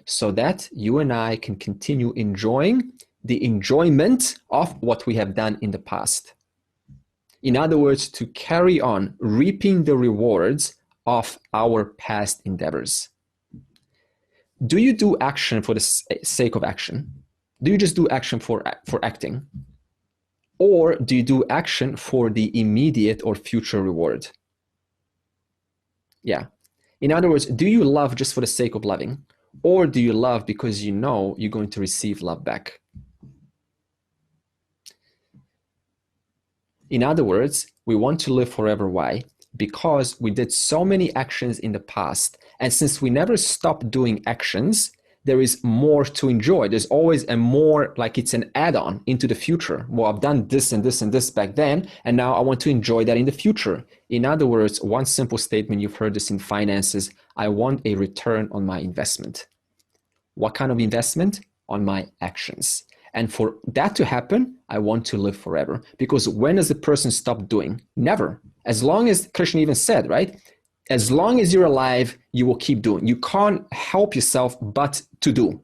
So that you and I can continue enjoying the enjoyment of what we have done in the past. In other words, to carry on reaping the rewards of our past endeavors. Do you do action for the sake of action? Do you just do action for acting? Or do you do action for the immediate or future reward? Yeah. In other words, do you love just for the sake of loving? Or do you love because you know you're going to receive love back? In other words, we want to live forever. Why? Because we did so many actions in the past. And since we never stop doing actions, there is more to enjoy. There's always a more, like it's an add-on into the future. Well, I've done this and this and this back then, and now I want to enjoy that in the future. In other words, one simple statement, you've heard this in finances, I want a return on my investment. What kind of investment? On my actions. And for that to happen, I want to live forever. Because when does a person stop doing? Never. As long as, Krishna even said, right? As long as you're alive, you will keep doing. You can't help yourself but to do.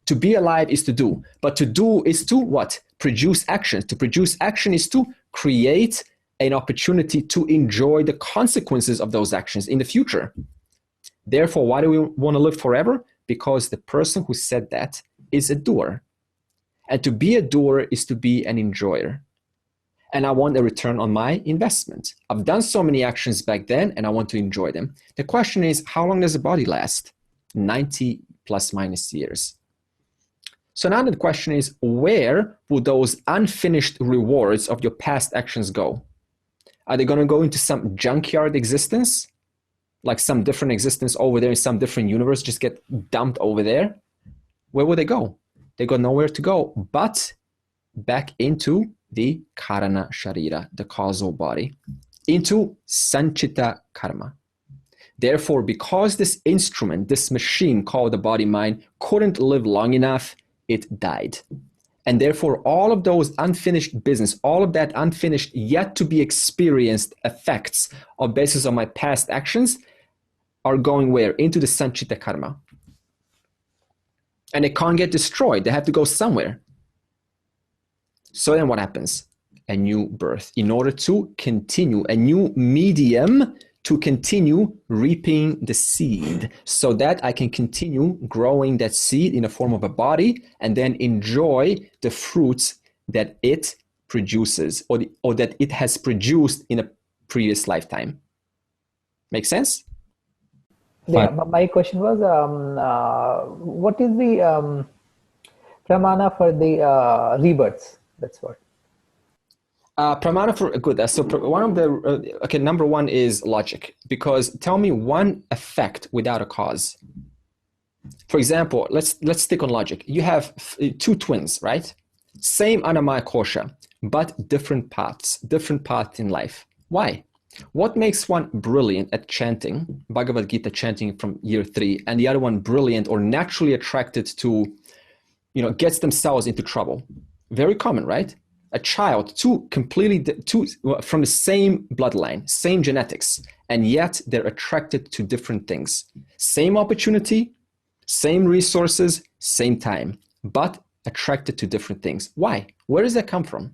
To be alive is to do. But to do is to what? Produce action. To produce action is to create an opportunity to enjoy the consequences of those actions in the future. Therefore, why do we want to live forever? Because the person who said that is a doer. And to be a doer is to be an enjoyer. And I want a return on my investment. I've done so many actions back then and I want to enjoy them. The question is, how long does a body last? 90 plus minus years. So now the question is, where will those unfinished rewards of your past actions go? Are they going to go into some junkyard existence? Like some different existence over there in some different universe, just get dumped over there? Where will they go? They got nowhere to go, but back into the Karna Sharita, the causal body, into Sanchita Karma. Therefore, because this instrument, this machine called the body-mind, couldn't live long enough, it died. And therefore, all of those unfinished business, all of that unfinished, yet to be experienced effects on basis of my past actions are going where? Into the Sanchita Karma. And they can't get destroyed. They have to go somewhere. So then what happens? A new birth in order to continue, a new medium to continue reaping the seed so that I can continue growing that seed in the form of a body and then enjoy the fruits that it produces or that it has produced in a previous lifetime. Make sense? Yeah, my question was, what is the pramana for the rebirths? That's what. Pramana for good. So one of the number one is logic, because tell me one effect without a cause. For example, let's stick on logic. You have two twins, right? Same Andamaya Kosha, but different paths in life. Why? What makes one brilliant at chanting, Bhagavad Gita chanting from year 3, and the other one brilliant or naturally attracted to, gets themselves into trouble? Very common, right? A child, two from the same bloodline, same genetics, and yet they're attracted to different things. Same opportunity, same resources, same time, but attracted to different things. Why? Where does that come from?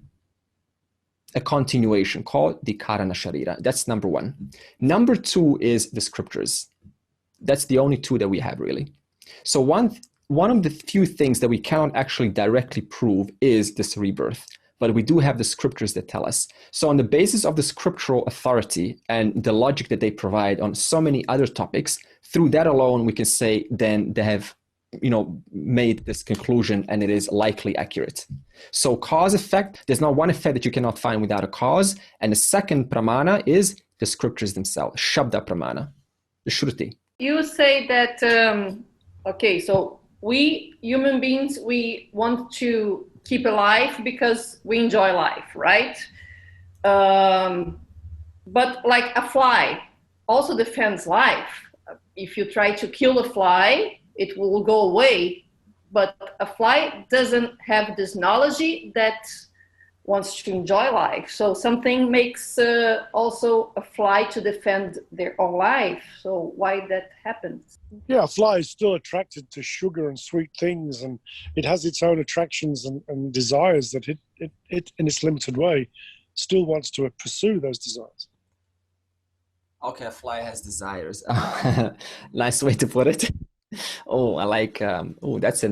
A continuation called the Karna Sharita. That's number one. Number two is the scriptures. That's the only two that we have, really. So one of the few things that we cannot actually directly prove is this rebirth, but we do have the scriptures that tell us. So on the basis of the scriptural authority and the logic that they provide on so many other topics, through that alone, we can say then they have made this conclusion and it is likely accurate. So cause effect, there's not one effect that you cannot find without a cause. And the second pramana is the scriptures themselves, Shabda Pramana, the Shruti. You say that, so we human beings, we want to keep alive because we enjoy life, right? But like a fly also defends life. If you try to kill a fly, it will go away, but a fly doesn't have this knowledge that wants to enjoy life. So something makes also a fly to defend their own life. So why that happens? Yeah, a fly is still attracted to sugar and sweet things, and it has its own attractions and desires that it in its limited way still wants to pursue those desires. Okay, a fly has desires. Nice way to put it. Oh, I like. That's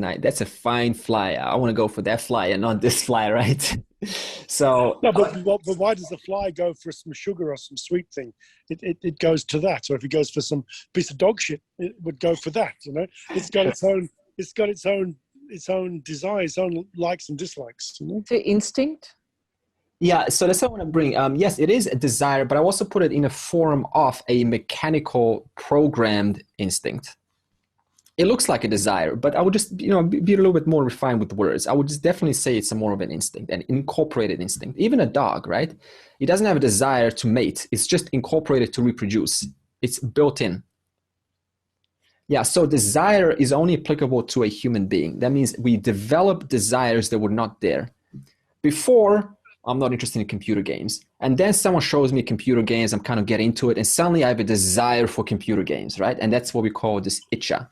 a fine fly. I want to go for that fly and not this fly, right? So no, but why does the fly go for some sugar or some sweet thing? It goes to that. So if it goes for some piece of dog shit, it would go for that. It's got its own desires, its own likes and dislikes. The instinct. Yeah, so that's what I want to bring. Yes, it is a desire, but I also put it in a form of a mechanical programmed instinct. It looks like a desire, but I would just, be a little bit more refined with the words. I would just definitely say it's more of an instinct, an incorporated instinct. Even a dog, right? It doesn't have a desire to mate. It's just incorporated to reproduce. It's built in. Yeah, so desire is only applicable to a human being. That means we develop desires that were not there. Before, I'm not interested in computer games. And then someone shows me computer games, I'm kind of get into it, and suddenly I have a desire for computer games, right? And that's what we call this itcha.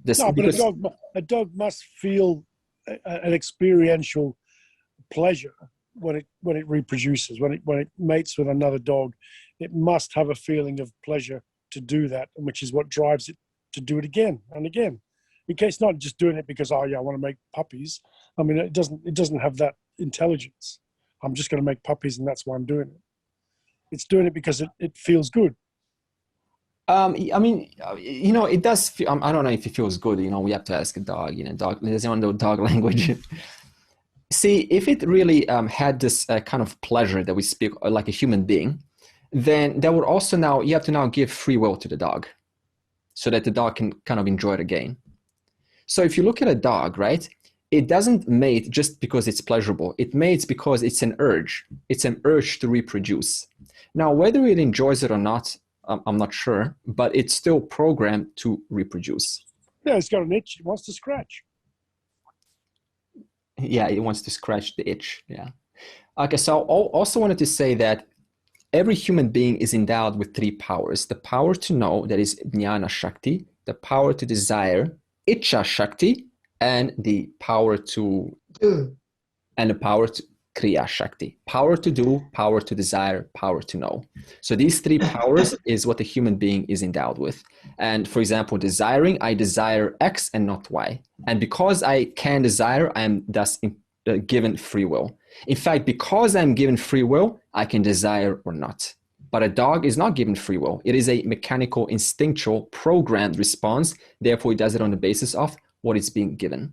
But a dog must feel an experiential pleasure when it reproduces, when it mates with another dog. It must have a feeling of pleasure to do that, which is what drives it to do it again and again. It's not just doing it because I want to make puppies. I mean, it doesn't have that intelligence. I'm just going to make puppies and that's why I'm doing it. It's doing it because it feels good. It does feel, I don't know if it feels good. We have to ask a dog, dog doesn't know dog language. See, if it really had this kind of pleasure that we speak like a human being, then that would also you have to now give free will to the dog so that the dog can kind of enjoy it again. So if you look at a dog, right, it doesn't mate just because it's pleasurable. It mates because it's an urge. It's an urge to reproduce. Now, whether it enjoys it or not, I'm not sure, but it's still programmed to reproduce. Yeah, it's got an itch. It wants to scratch. Yeah, it wants to scratch the itch. Yeah. Okay, so also wanted to say that every human being is endowed with three powers. The power to know, that is Jnana Shakti, the power to desire, Ichcha Shakti, and the power to Kriya Shakti. Power to do, power to desire, power to know. So these three powers is what a human being is endowed with. And for example, desiring, I desire X and not Y. And because I can desire, I am thus given free will. In fact, because I'm given free will, I can desire or not. But a dog is not given free will. It is a mechanical, instinctual, programmed response. Therefore, it does it on the basis of what it's being given.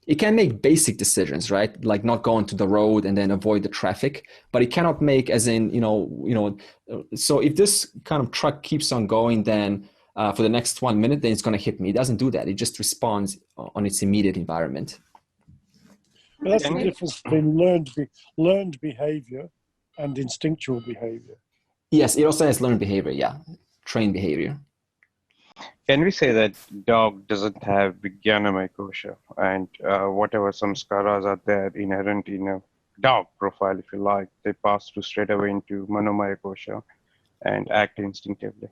It can make basic decisions, right? Like not go onto the road and then avoid the traffic, but it cannot make as in, so if this kind of truck keeps on going, then for the next 1 minute, then it's going to hit me. It doesn't do that. It just responds on its immediate environment. But that's the difference between learned behavior and instinctual behavior. Yes, it also has learned behavior, yeah. Trained behavior. Can we say that dog doesn't have Vijnanamaya Kosha, and whatever samskaras are there inherent in a dog profile, if you like, they pass through straight away into Manomaya Kosha and act instinctively?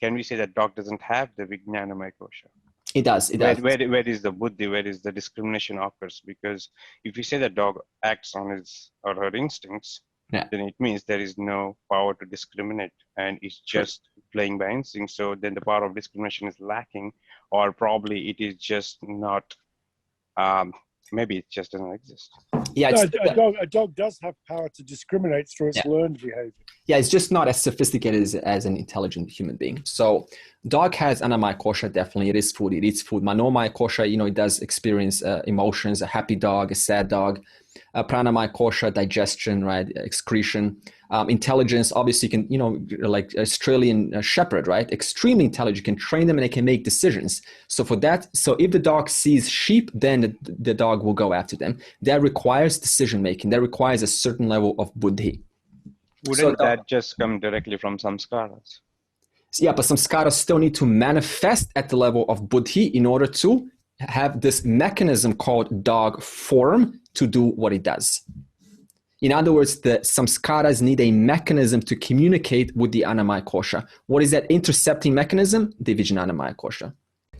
Can we say that dog doesn't have the Vijnanamaya Kosha? It does. It does. Where is the buddhi? Where is the discrimination occurs? Because if you say that dog acts on his or her instincts, yeah, then it means there is no power to discriminate, and it's just playing by instinct. So then the power of discrimination is lacking, or probably it is just not. Maybe it just doesn't exist. Yeah, a dog does have power to discriminate through its learned behavior. Yeah, it's just not as sophisticated as an intelligent human being. So dog has Annamaya Kosha, definitely. It is food. It eats food. Manomaya Kosha, it does experience emotions, a happy dog, a sad dog. Pranamaya Kosha, digestion, right, excretion. Intelligence, obviously, you can, like Australian shepherd, right, extremely intelligent. You can train them and they can make decisions. So for that, so if the dog sees sheep, then the dog will go after them. That requires decision making. That requires a certain level of buddhi. Wouldn't that just come directly from samskaras? Yeah, but samskaras still need to manifest at the level of buddhi in order to have this mechanism called dog form to do what it does. In other words, the samskaras need a mechanism to communicate with the Annamaya Kosha. What is that intercepting mechanism? The Vijnanamaya Kosha.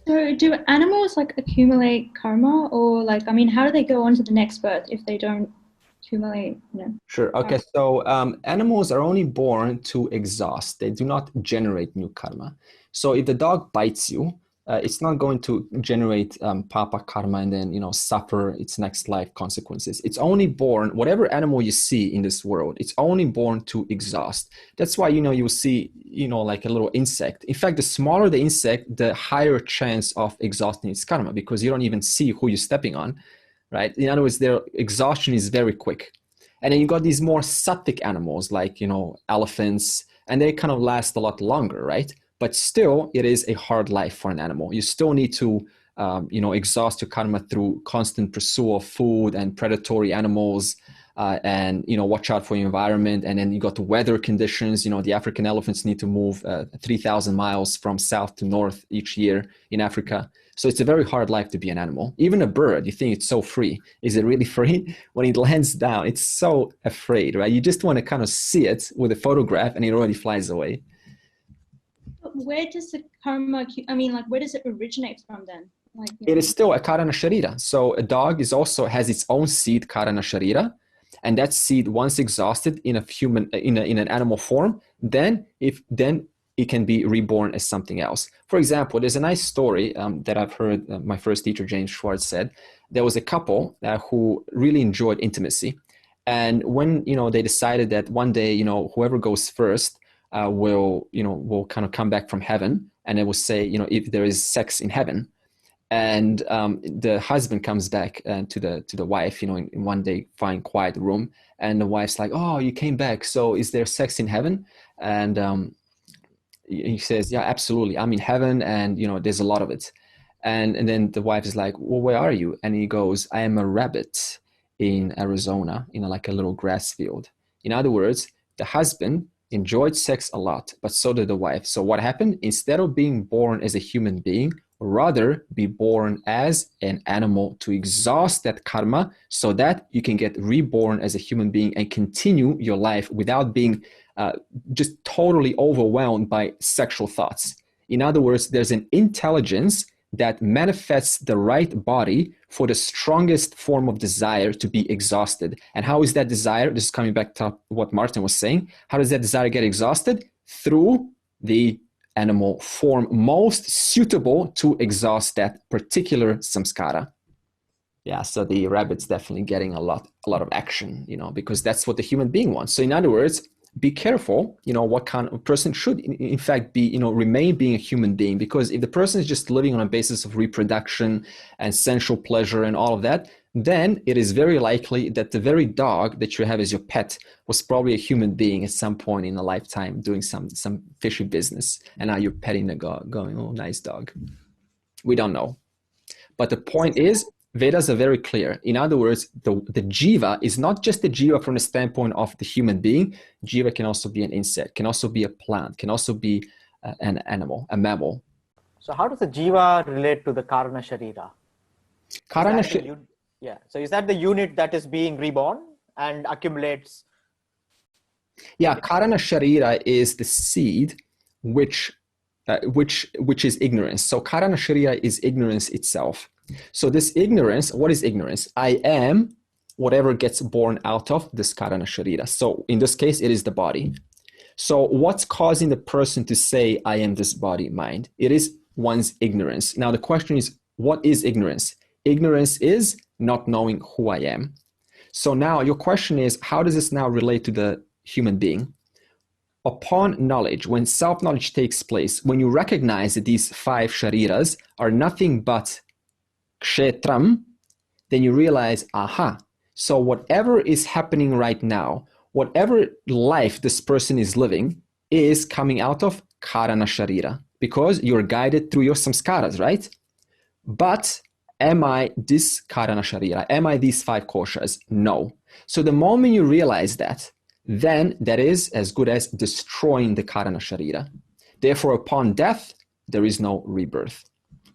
So do animals accumulate karma, or how do they go on to the next birth if they don't accumulate? Sure. Okay. So animals are only born to exhaust. They do not generate new karma. So if the dog bites you, it's not going to generate papa karma and then suffer its next life consequences. It's only born, whatever animal you see in this world, it's only born to exhaust. That's why you'll see like a little insect. In fact, the smaller the insect, the higher chance of exhausting its karma, because you don't even see who you're stepping on, right? In other words, their exhaustion is very quick. And then you got these more sattvic animals like elephants, and they kind of last a lot longer, right? But still, it is a hard life for an animal. You still need to, exhaust your karma through constant pursuit of food and predatory animals, and watch out for your environment. And then you got the weather conditions. The African elephants need to move 3,000 miles from south to north each year in Africa. So it's a very hard life to be an animal. Even a bird, you think it's so free. Is it really free? When it lands down, it's so afraid, right? You just want to kind of see it with a photograph, and it already flies away. Where does the karma, where does it originate from then? It is still a Karana Sharita. So a dog has its own seed, Karana Sharita, and that seed, once exhausted in a human, in an animal form, then it can be reborn as something else. For example, there's a nice story that I've heard my first teacher, James Schwartz, said. There was a couple who really enjoyed intimacy. And when, they decided that one day, whoever goes first will kind of come back from heaven, and it will say, if there is sex in heaven. And the husband comes back to the wife, in one day, fine, quiet room. And the wife's like, oh, you came back. So is there sex in heaven? And he says, yeah, absolutely. I'm in heaven, and, there's a lot of it. And then the wife is like, well, where are you? And he goes, I am a rabbit in Arizona, like a little grass field. In other words, the husband enjoyed sex a lot, but so did the wife. So what happened? Instead of being born as a human being, rather be born as an animal to exhaust that karma so that you can get reborn as a human being and continue your life without being just totally overwhelmed by sexual thoughts. In other words, there's an intelligence that manifests the right body for the strongest form of desire to be exhausted. And how is that desire? This is coming back to what Martin was saying. How does that desire get exhausted? Through the animal form most suitable to exhaust that particular samskara. Yeah, so the rabbit's definitely getting a lot of action, because that's what the human being wants. So in other words, be careful, what kind of person should in fact be, remain being a human being, because if the person is just living on a basis of reproduction and sensual pleasure and all of that, then it is very likely that the very dog that you have as your pet was probably a human being at some point in a lifetime doing some fishy business. And now you're petting the dog going, oh, nice dog. We don't know. But the point is, Vedas are very clear. In other words, the jiva is not just the jiva from the standpoint of the human being. Jiva can also be an insect, can also be a plant, can also be an animal, a mammal. So how does the jiva relate to the Karna Sharira? Yeah. So is that the unit that is being reborn and accumulates? Yeah, Karna Sharira is the seed which is ignorance. So Karna Sharira is ignorance itself. So this ignorance, what is ignorance? I am whatever gets born out of this Karna Sharira. So in this case, it is the body. So what's causing the person to say, I am this body, mind? It is one's ignorance. Now the question is, what is ignorance? Ignorance is not knowing who I am. So now your question is, how does this now relate to the human being? Upon knowledge, when self-knowledge takes place, when you recognize that these 5 shariras are nothing but kshetram, then you realize, aha, so whatever is happening right now, whatever life this person is living is coming out of Karana Sharira, because you're guided through your samskaras, right? But am I this Karana Sharira? Am I these 5 koshas? No. So the moment you realize that, then that is as good as destroying the Karana Sharira. Therefore, upon death, there is no rebirth.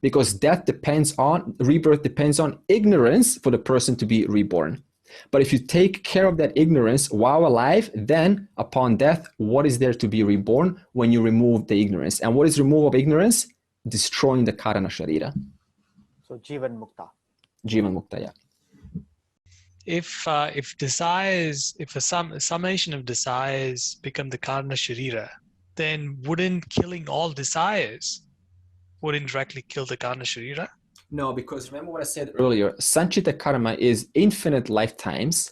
Because rebirth depends on ignorance for the person to be reborn. But if you take care of that ignorance while alive, then upon death, what is there to be reborn when you remove the ignorance? And what is removal of ignorance? Destroying the Karana Sharira. So Jivan Mukta. Jivan Mukta, yeah. If a summation of desires become the Karna Sharira, then wouldn't killing all desires indirectly kill the Karna Sharira? No, because remember what I said earlier, Sanchita Karma is infinite lifetimes,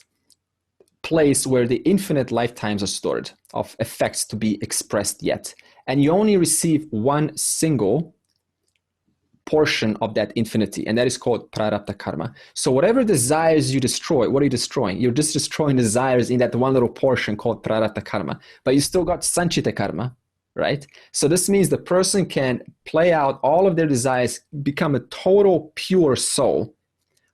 place where the infinite lifetimes are stored of effects to be expressed yet. And you only receive one single portion of that infinity, and that is called prarabdha karma. So whatever desires you destroy, what are you destroying? You're just destroying desires in that one little portion called prarabdha karma, but you still got sanchita karma, right? So this means the person can play out all of their desires, become a total pure soul.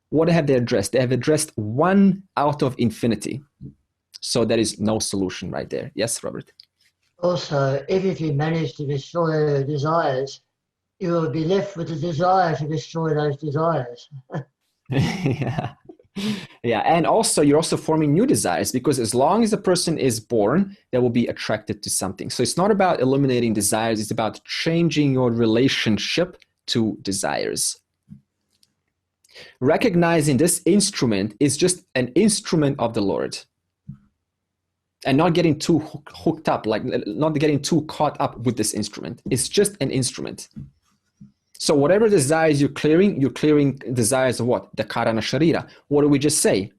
What have they addressed? They have addressed one out of infinity. So there is no solution right there. Yes, Robert? Also, if you manage to destroy your desires, you will be left with the desire to destroy those desires. Yeah, and also you're also forming new desires, because as long as the person is born, they will be attracted to something. So it's not about eliminating desires, it's about changing your relationship to desires. Recognizing this instrument is just an instrument of the Lord. And not getting too hooked up, like not getting too caught up with this instrument. It's just an instrument. So whatever desires you're clearing desires of what? The Karana Sharira. What do we just say?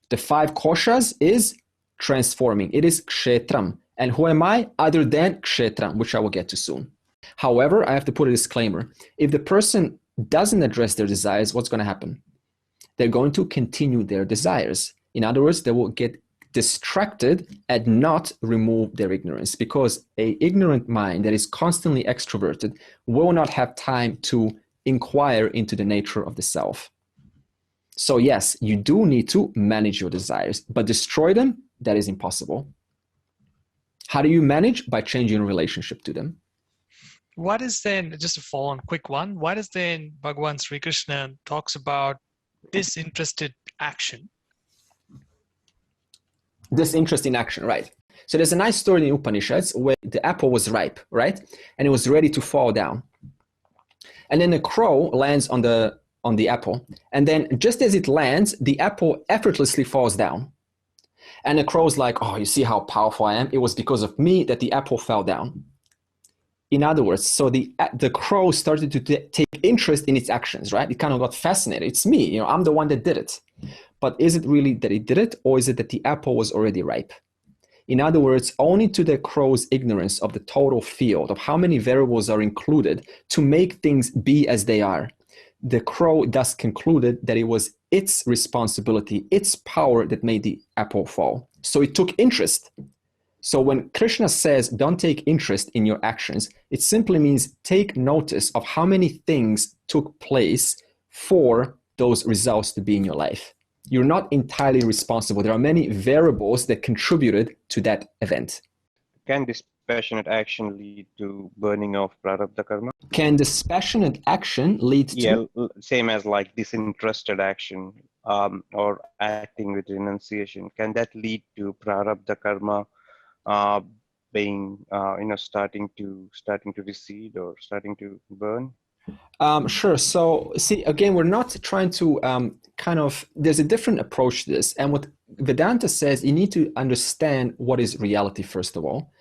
The 5 koshas is transforming. It is kshetram. And who am I? Other than kshetram, which I will get to soon. However, I have to put a disclaimer. If the person doesn't address their desires, what's going to happen? They're going to continue their desires. In other words, they will get distracted and not remove their ignorance, because an ignorant mind that is constantly extroverted will not have time to inquire into the nature of the self. So yes, you do need to manage your desires, but destroy them, that is impossible. How do you manage? By changing your relationship to them. what is then, just a follow on quick one, why does then Bhagavan Sri Krishna talks about disinterested action? Disinterest in action, right. So there's a nice story in the Upanishads where the apple was ripe, right? And it was ready to fall down. And then a crow lands on the apple. And then just as it lands, the apple effortlessly falls down. And the crow's like, oh, you see how powerful I am? It was because of me that the apple fell down. In other words, so the crow started to take interest in its actions, right? It kind of got fascinated. It's me, I'm the one that did it. But is it really that it did it, or is it that the apple was already ripe? In other words, only to the crow's ignorance of the total field, of how many variables are included to make things be as they are, the crow thus concluded that it was its responsibility, its power that made the apple fall. So it took interest. So when Krishna says, don't take interest in your actions, it simply means take notice of how many things took place for those results to be in your life. You're not entirely responsible. There are many variables that contributed to that event. Can dispassionate action lead to burning of prarabdha karma? Can dispassionate action lead to... Yeah, same as like disinterested action or acting with renunciation. Can that lead to prarabdha karma being, starting to recede or starting to burn? Sure. So see, again, we're not trying to there's a different approach to this. And what Vedanta says, you need to understand what is reality, first of all.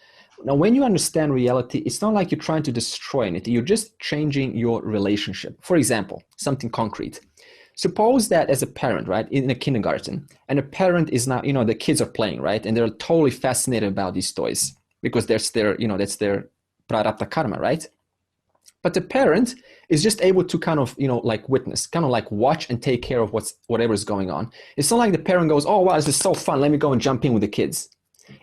Now, when you understand reality, it's not like you're trying to destroy anything. You're just changing your relationship. For example, something concrete. Suppose that as a parent, right, in a kindergarten, and a parent is now, the kids are playing, right? And they're totally fascinated about these toys because that's their prarabdha karma, right? But the parent is just able to witness, watch and take care of whatever's going on. It's not like the parent goes, oh, wow, this is so fun. Let me go and jump in with the kids.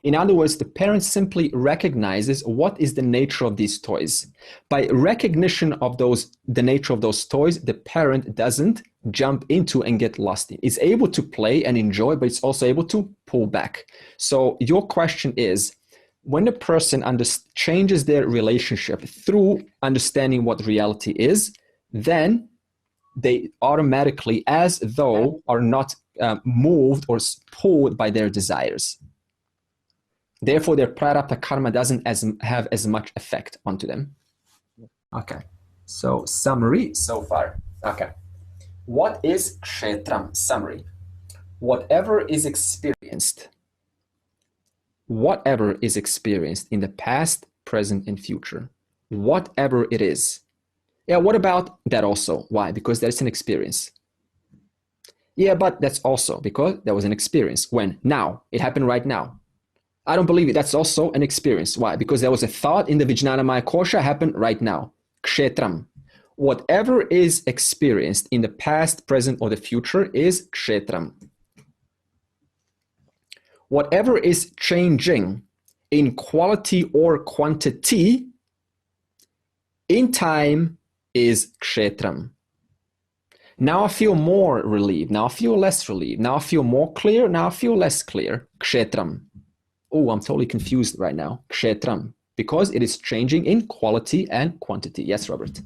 In other words, the parent simply recognizes what is the nature of these toys. By recognition of the nature of those toys, the parent doesn't jump into and get lost in. It's able to play and enjoy, but it's also able to pull back. So your question is, when a person changes their relationship through understanding what reality is, then they automatically, as though, are not moved or pulled by their desires. Therefore, their prarabdha karma doesn't have as much effect onto them. Okay, so summary so far. Okay, what is kshetram? Summary. Whatever is experienced in the past, present, and future, whatever it is. Yeah, what about that also? Why? Because that's an experience. Yeah, but that's also because there was an experience. When? Now. It happened right now. I don't believe it. That's also an experience. Why? Because there was a thought in the Vijnanamaya Kosha happened right now. Kshetram. Whatever is experienced in the past, present, or the future is kshetram. Whatever is changing in quality or quantity in time is kshetram. Now I feel more relieved. Now I feel less relieved. Now I feel more clear. Now I feel less clear. Kshetram. Oh, I'm totally confused right now. Kshetram. Because it is changing in quality and quantity. Yes, Robert.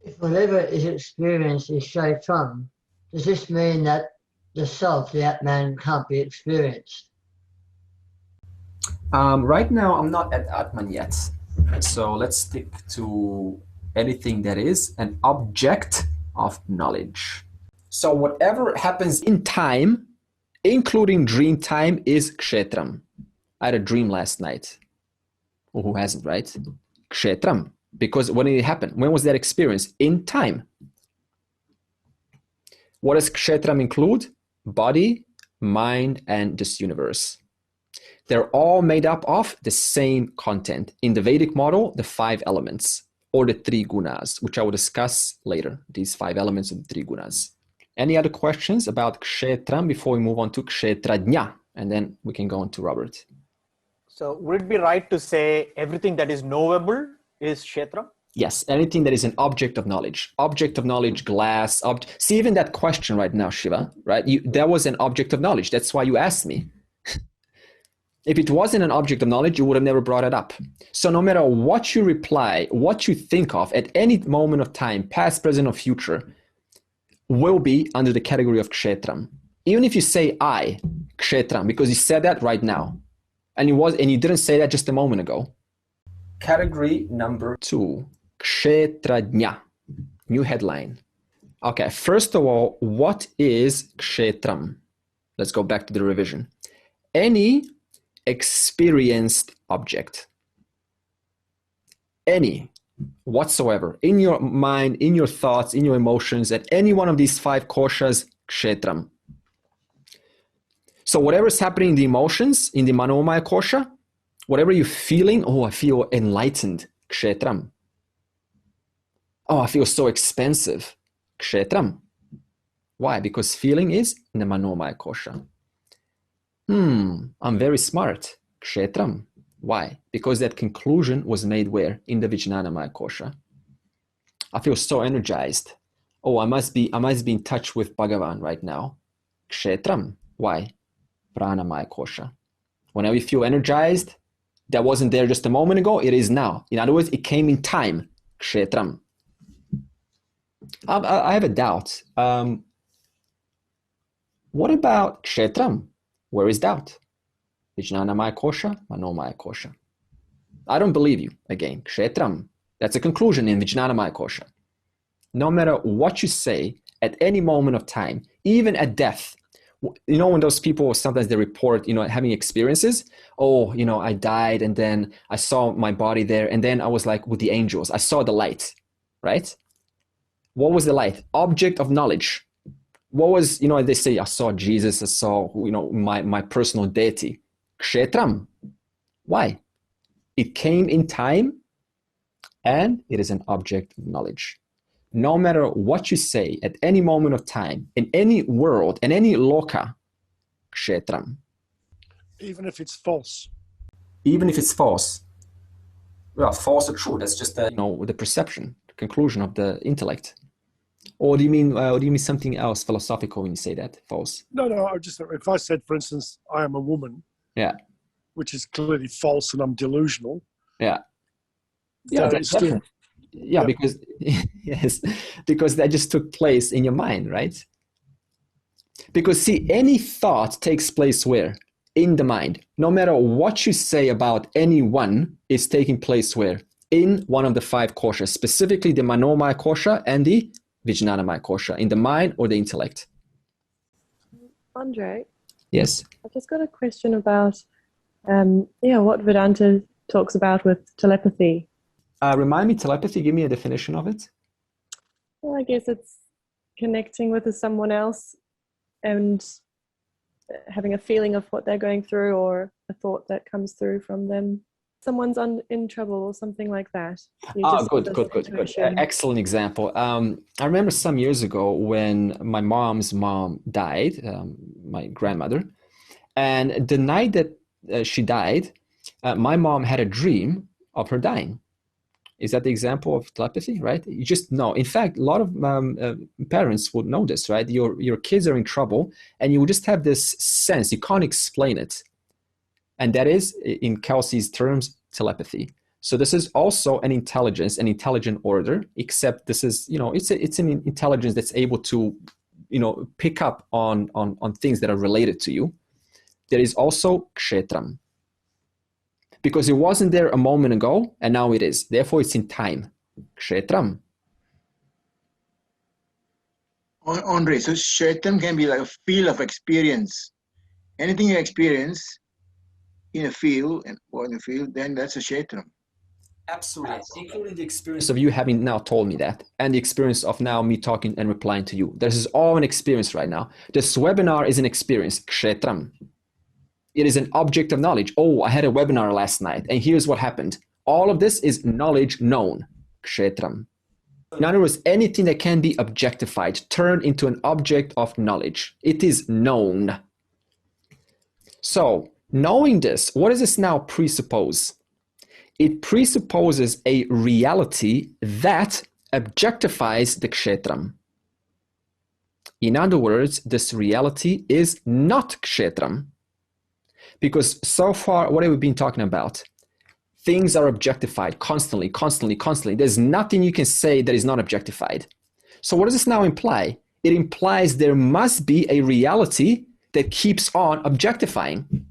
If whatever is experienced is kshetram, does this mean that the self, the Atman, can't be experienced? Right now, I'm not at Atman yet. So let's stick to anything that is an object of knowledge. So whatever happens in time, including dream time, is kshetram. I had a dream last night. Well, who hasn't, right? Kshetram. Because when did it happen? When was that experience? In time. What does kshetram include? Body, mind, and this universe. They're all made up of the same content. In the Vedic model, the 5 elements, or the 3 gunas, which I will discuss later, these 5 elements of the 3 gunas. Any other questions about kshetram before we move on to kshetrajna? And then we can go on to Robert. So would it be right to say everything that is knowable is kshetram? Yes, anything that is an object of knowledge. Object of knowledge, glass. See, even that question right now, Shiva, right? That was an object of knowledge. That's why you asked me. If it wasn't an object of knowledge, you would have never brought it up. So no matter what you reply, what you think of at any moment of time, past, present, or future, will be under the category of kshetram. Even if you say I, kshetram, because you said that right now, and you didn't say that just a moment ago. Category number 2, kshetrajna. New headline. Okay, first of all, what is kshetram? Let's go back to the revision. Any experienced object. Any whatsoever. In your mind, in your thoughts, in your emotions, at any one of these 5 koshas, kshetram. So whatever is happening in the emotions, in the Manomaya kosha, whatever you're feeling, oh, I feel enlightened, kshetram. Oh, I feel so expensive, kshetram. Why? Because feeling is in the Manomaya kosha. I'm very smart, kshetram. Why? Because that conclusion was made where? In the Vijnanamaya kosha. I feel so energized. Oh, I must be in touch with Bhagavan right now. Kshetram. Why? Pranamaya kosha. Whenever you feel energized, that wasn't there just a moment ago, it is now. In other words, it came in time. Kshetram. I have a doubt. What about kshetram? Where is doubt? Vijnanamaya kosha, Manomaya kosha. I don't believe you. Again, kshetram. That's a conclusion in Vijnanamaya kosha. No matter what you say at any moment of time, even at death, you know, when those people sometimes they report, you know, having experiences, oh, you know, I died and then I saw my body there and then I was like with the angels, I saw the light, right? What was the light? Object of knowledge. What was, you know, they say, I saw Jesus, I saw, you know, my personal deity. Kshetram. Why? It came in time and it is an object of knowledge. No matter what you say at any moment of time, in any world, in any loka, kshetram. Even if it's false. Even if it's false. Well, false or true, that's just the perception, the conclusion of the intellect. Or do you mean something else philosophical when you say that? False? No, if I said, for instance, I am a woman, yeah, which is clearly false and I'm delusional. Yeah. Yeah, that's still, yeah, because yes, because that just took place in your mind, right? Because see, any thought takes place where? In the mind. No matter what you say about anyone, is taking place where? In one of the 5 koshas, specifically the Manomaya kosha and the Vijnanamaya kosha, in the mind or the intellect. Andre? Yes. I've just got a question about what Vedanta talks about with telepathy. Remind me, telepathy, give me a definition of it. Well, I guess it's connecting with someone else and having a feeling of what they're going through or a thought that comes through from them. Someone's in trouble or something like that. Good. Excellent example. I remember some years ago when my mom's mom died, my grandmother, and the night that she died, my mom had a dream of her dying. Is that the example of telepathy, right? You just know. In fact, a lot of parents would know this, right? Your kids are in trouble and you just have this sense, you can't explain it. And that is, in Kelsey's terms, telepathy. So this is also an intelligence, an intelligent order, except this is, it's an intelligence that's able to, pick up on things that are related to you. There is also kshetram. Because it wasn't there a moment ago, and now it is. Therefore, it's in time. Kshetram. Andre, so kshetram can be like a field of experience. Anything you experience in a field, then that's a kshetram. Absolutely. Including the experience of you having now told me that, and the experience of now me talking and replying to you. This is all an experience right now. This webinar is an experience. Kshetram. It is an object of knowledge. Oh, I had a webinar last night, and here's what happened. All of this is knowledge known. Kshetram. In other words, anything that can be objectified, turned into an object of knowledge. It is known. So, knowing this, what does this now presuppose? It presupposes a reality that objectifies the kshetram. In other words, this reality is not kshetram. Because so far, what have we been talking about? Things are objectified constantly, constantly, constantly. There's nothing you can say that is not objectified. So what does this now imply? It implies there must be a reality that keeps on objectifying.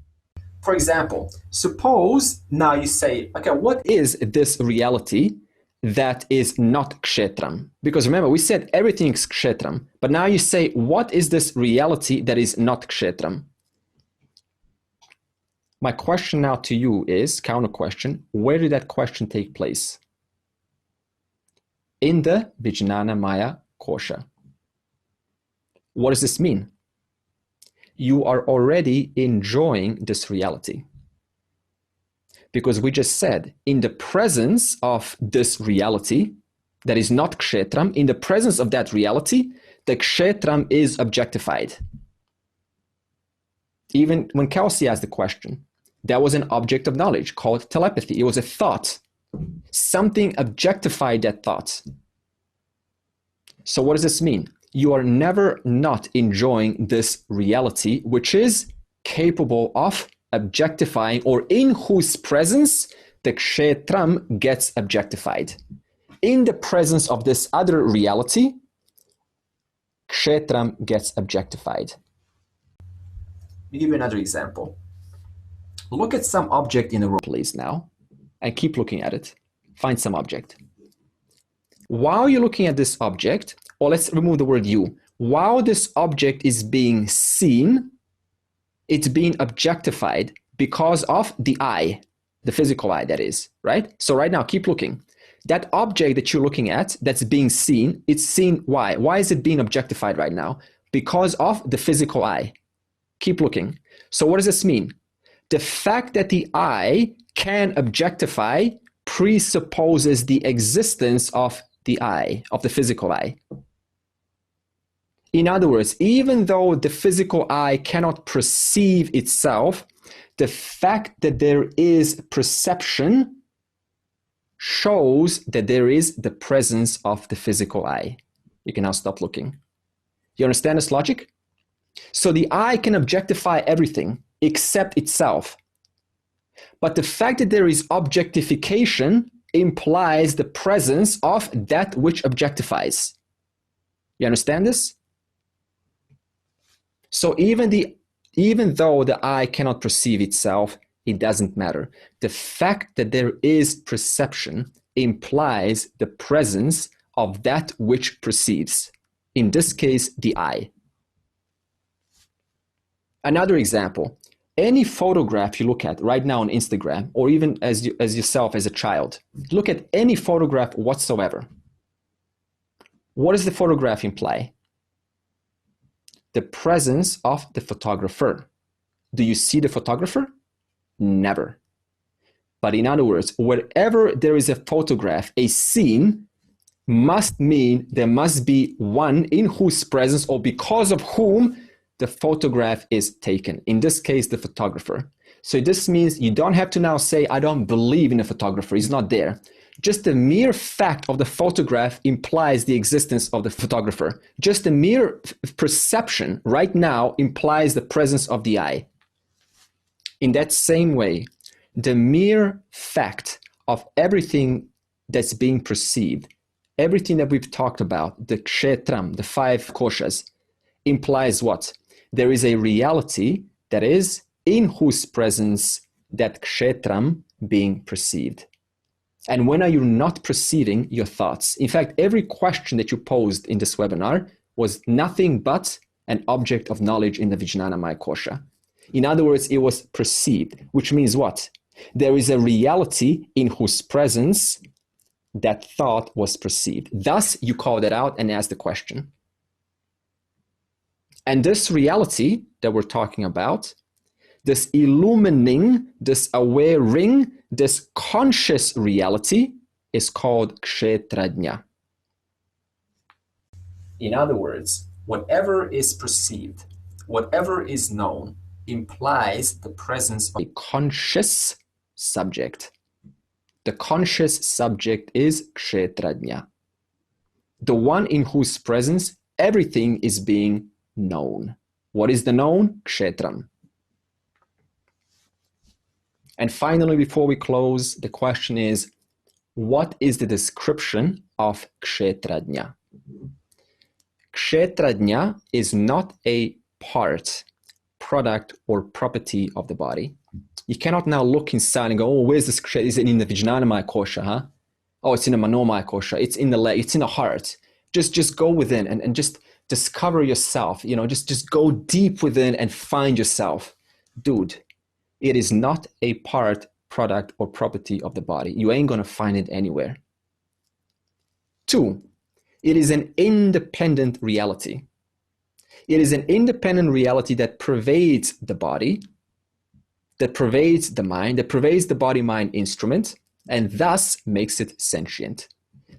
For example, suppose now you say, okay, what is this reality that is not kshetram? Because remember, we said everything is kshetram, but now you say, what is this reality that is not kshetram? My question now to you is, counter question, where did that question take place? In the Vijnanamaya Kosha. What does this mean? You are already enjoying this reality. Because we just said, in the presence of this reality, that is not kshetram, in the presence of that reality, the kshetram is objectified. Even when Kelsey asked the question, there was an object of knowledge called telepathy. It was a thought. Something objectified that thought. So what does this mean? You are never not enjoying this reality, which is capable of objectifying, or in whose presence the kshetram gets objectified. In the presence of this other reality, kshetram gets objectified. Let me give you another example. Look at some object in the room, please, now, and keep looking at it. Find some object. While you're looking at this object, or let's remove the word you, while this object is being seen, it's being objectified because of the eye, the physical eye, that is, right? So right now, keep looking. That object that you're looking at, that's being seen, it's seen why? Why is it being objectified right now? Because of the physical eye. Keep looking. So what does this mean? The fact that the eye can objectify presupposes the existence of the eye, of the physical eye. In other words, even though the physical eye cannot perceive itself, the fact that there is perception shows that there is the presence of the physical eye. You can now stop looking. You understand this logic? So the eye can objectify everything except itself. But the fact that there is objectification implies the presence of that which objectifies. You understand this? So even though the eye cannot perceive itself, it doesn't matter. The fact that there is perception implies the presence of that which perceives. In this case, the eye. Another example, any photograph you look at right now on Instagram, or even as yourself as a child, look at any photograph whatsoever. What does the photograph imply? The presence of the photographer. Do you see the photographer? Never. But in other words, wherever there is a photograph, a scene must mean there must be one in whose presence or because of whom the photograph is taken. In this case, the photographer. So this means you don't have to now say, I don't believe in a photographer. He's not there. Just the mere fact of the photograph implies the existence of the photographer. Just the mere perception right now implies the presence of the eye. In that same way, the mere fact of everything that's being perceived, everything that we've talked about, the kshetram, the 5 koshas, implies what? There is a reality that is in whose presence that kshetram being perceived. And when are you not perceiving your thoughts? In fact, every question that you posed in this webinar was nothing but an object of knowledge in the Vijnanamaya Kosha. In other words, it was perceived, which means what? There is a reality in whose presence that thought was perceived. Thus, you call that out and ask the question. And this reality that we're talking about, this illumining, this awareing, this conscious reality is called kshetrajna. In other words, whatever is perceived, whatever is known, implies the presence of a conscious subject. The conscious subject is kshetrajna, the one in whose presence everything is being known. What is the known? Kshetram. And finally, before we close, the question is, what is the description of Kshetrajna? Kshetrajna is not a part, product, or property of the body. You cannot now look inside and go, oh, where's this Kshetra? Is it in the Vijnanamaya Kosha, huh? Oh, it's in the Manomaya Kosha. It's in the leg. It's in the heart. Just go within and just discover yourself. Just go deep within and find yourself. Dude, it is not a part, product, or property of the body. You ain't going to find it anywhere. 2, it is an independent reality. It is an independent reality that pervades the body, that pervades the mind, that pervades the body-mind instrument, and thus makes it sentient,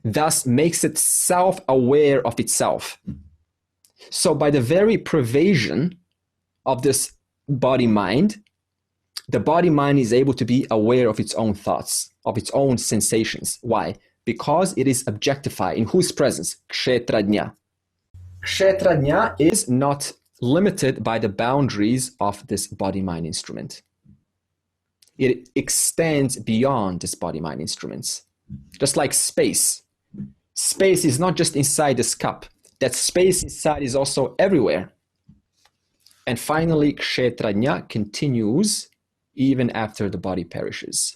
thus makes it self-aware of itself. So by the very pervasion of this body-mind, the body-mind is able to be aware of its own thoughts, of its own sensations. Why? Because it is objectified. In whose presence? Kshetrajna. Kshetrajna is not limited by the boundaries of this body-mind instrument. It extends beyond this body-mind instruments. Just like space. Space is not just inside this cup. That space inside is also everywhere. And finally, Kshetrajna continues even after the body perishes.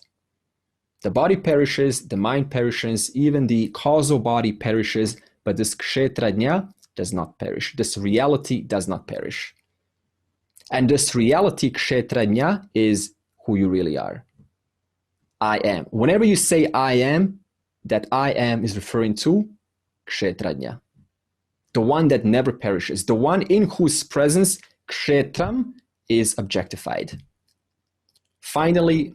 The body perishes, the mind perishes, even the causal body perishes, but this Kshetrajna does not perish. This reality does not perish. And this reality, Kshetrajna, is who you really are. I am. Whenever you say I am, that I am is referring to Kshetrajna, the one that never perishes, the one in whose presence Kshetram is objectified. Finally,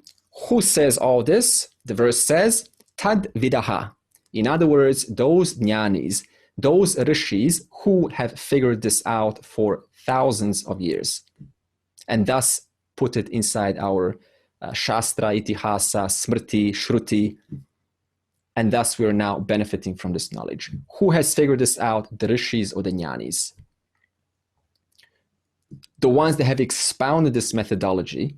who says all this? The verse says, Tad Vidaha. In other words, those jnanis, those rishis who have figured this out for thousands of years and thus put it inside our Shastra, Itihasa, Smriti, Shruti, and thus we are now benefiting from this knowledge. Who has figured this out? The rishis or the jnanis? The ones that have expounded this methodology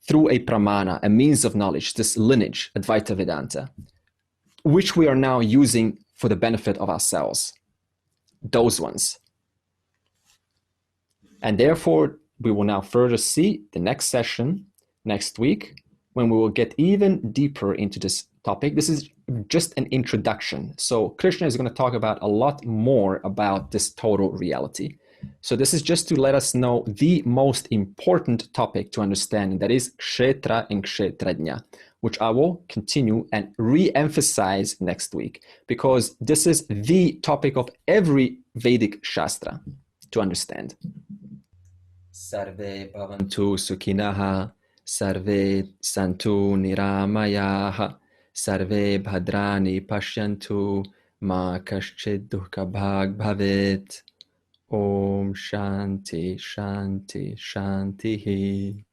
through a pramana, a means of knowledge, this lineage, Advaita Vedanta, which we are now using for the benefit of ourselves. Those ones. And therefore, we will now further see the next session next week, when we will get even deeper into this topic. This is just an introduction. So Krishna is going to talk about a lot more about this total reality. So this is just to let us know the most important topic to understand, and that is Kshetra and Kshetrajna, which I will continue and re-emphasize next week, because this is the topic of every Vedic Shastra to understand. Sarve bhavantu sukhinaha, sarve santu niramayaha, sarve bhadrani pashyantu, ma kaschid dukkha bhag bhavet. Om Shanti Shanti Shanti.